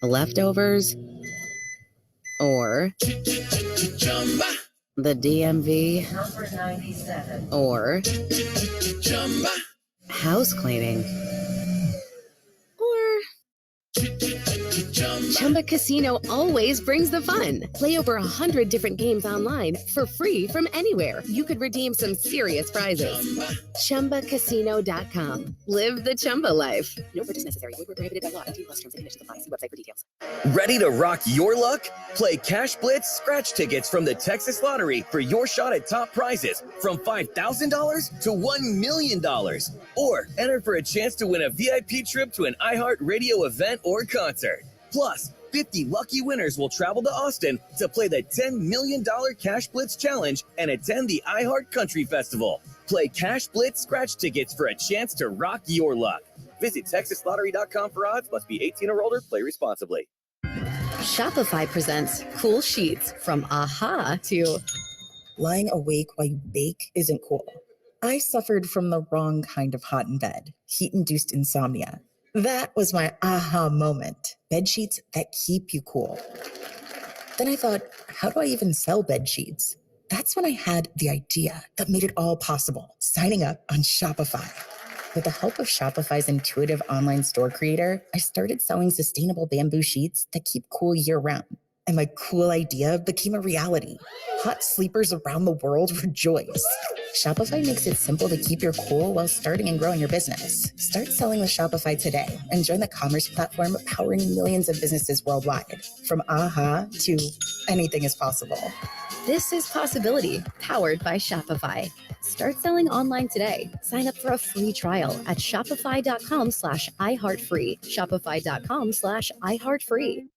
Leftovers or the DMV
Number 97.
or house cleaning or Chumba Casino always brings the fun. Play over 100 different games online for free from anywhere. You could redeem some serious prizes. ChumbaCasino.com. Live the Chumba life. No purchase necessary. Void where prohibited by law. 18+ terms and conditions apply. See website for details.
Ready to rock your luck? Play Cash Blitz scratch tickets from the Texas Lottery for your shot at top prizes from $5,000 to $1 million. Or enter for a chance to win a VIP trip to an iHeartRadio event or concert. Plus, 50 lucky winners will travel to Austin to play the $10 million Cash Blitz Challenge and attend the iHeart Country Festival. Play Cash Blitz scratch tickets for a chance to rock your luck. Visit TexasLottery.com for odds. Must be 18 or older. Play responsibly.
Shopify presents cool sheets from aha to
lying awake while you bake isn't cool. I suffered from the wrong kind of hot in bed, heat-induced insomnia. That was my aha moment. Bed sheets that keep you cool. Then I thought, how do I even sell bed sheets? That's when I had the idea that made it all possible, signing up on Shopify. With the help of Shopify's intuitive online store creator, I started selling sustainable bamboo sheets that keep cool year-round. And my cool idea became a reality. Hot sleepers around the world rejoice. Shopify makes it simple to keep your cool while starting and growing your business. Start selling with Shopify today and join the commerce platform powering millions of businesses worldwide. From aha to anything is possible.
This is Possibility, powered by Shopify. Start selling online today. Sign up for a free trial at shopify.com/iHeartFree. Shopify.com/iHeartFree.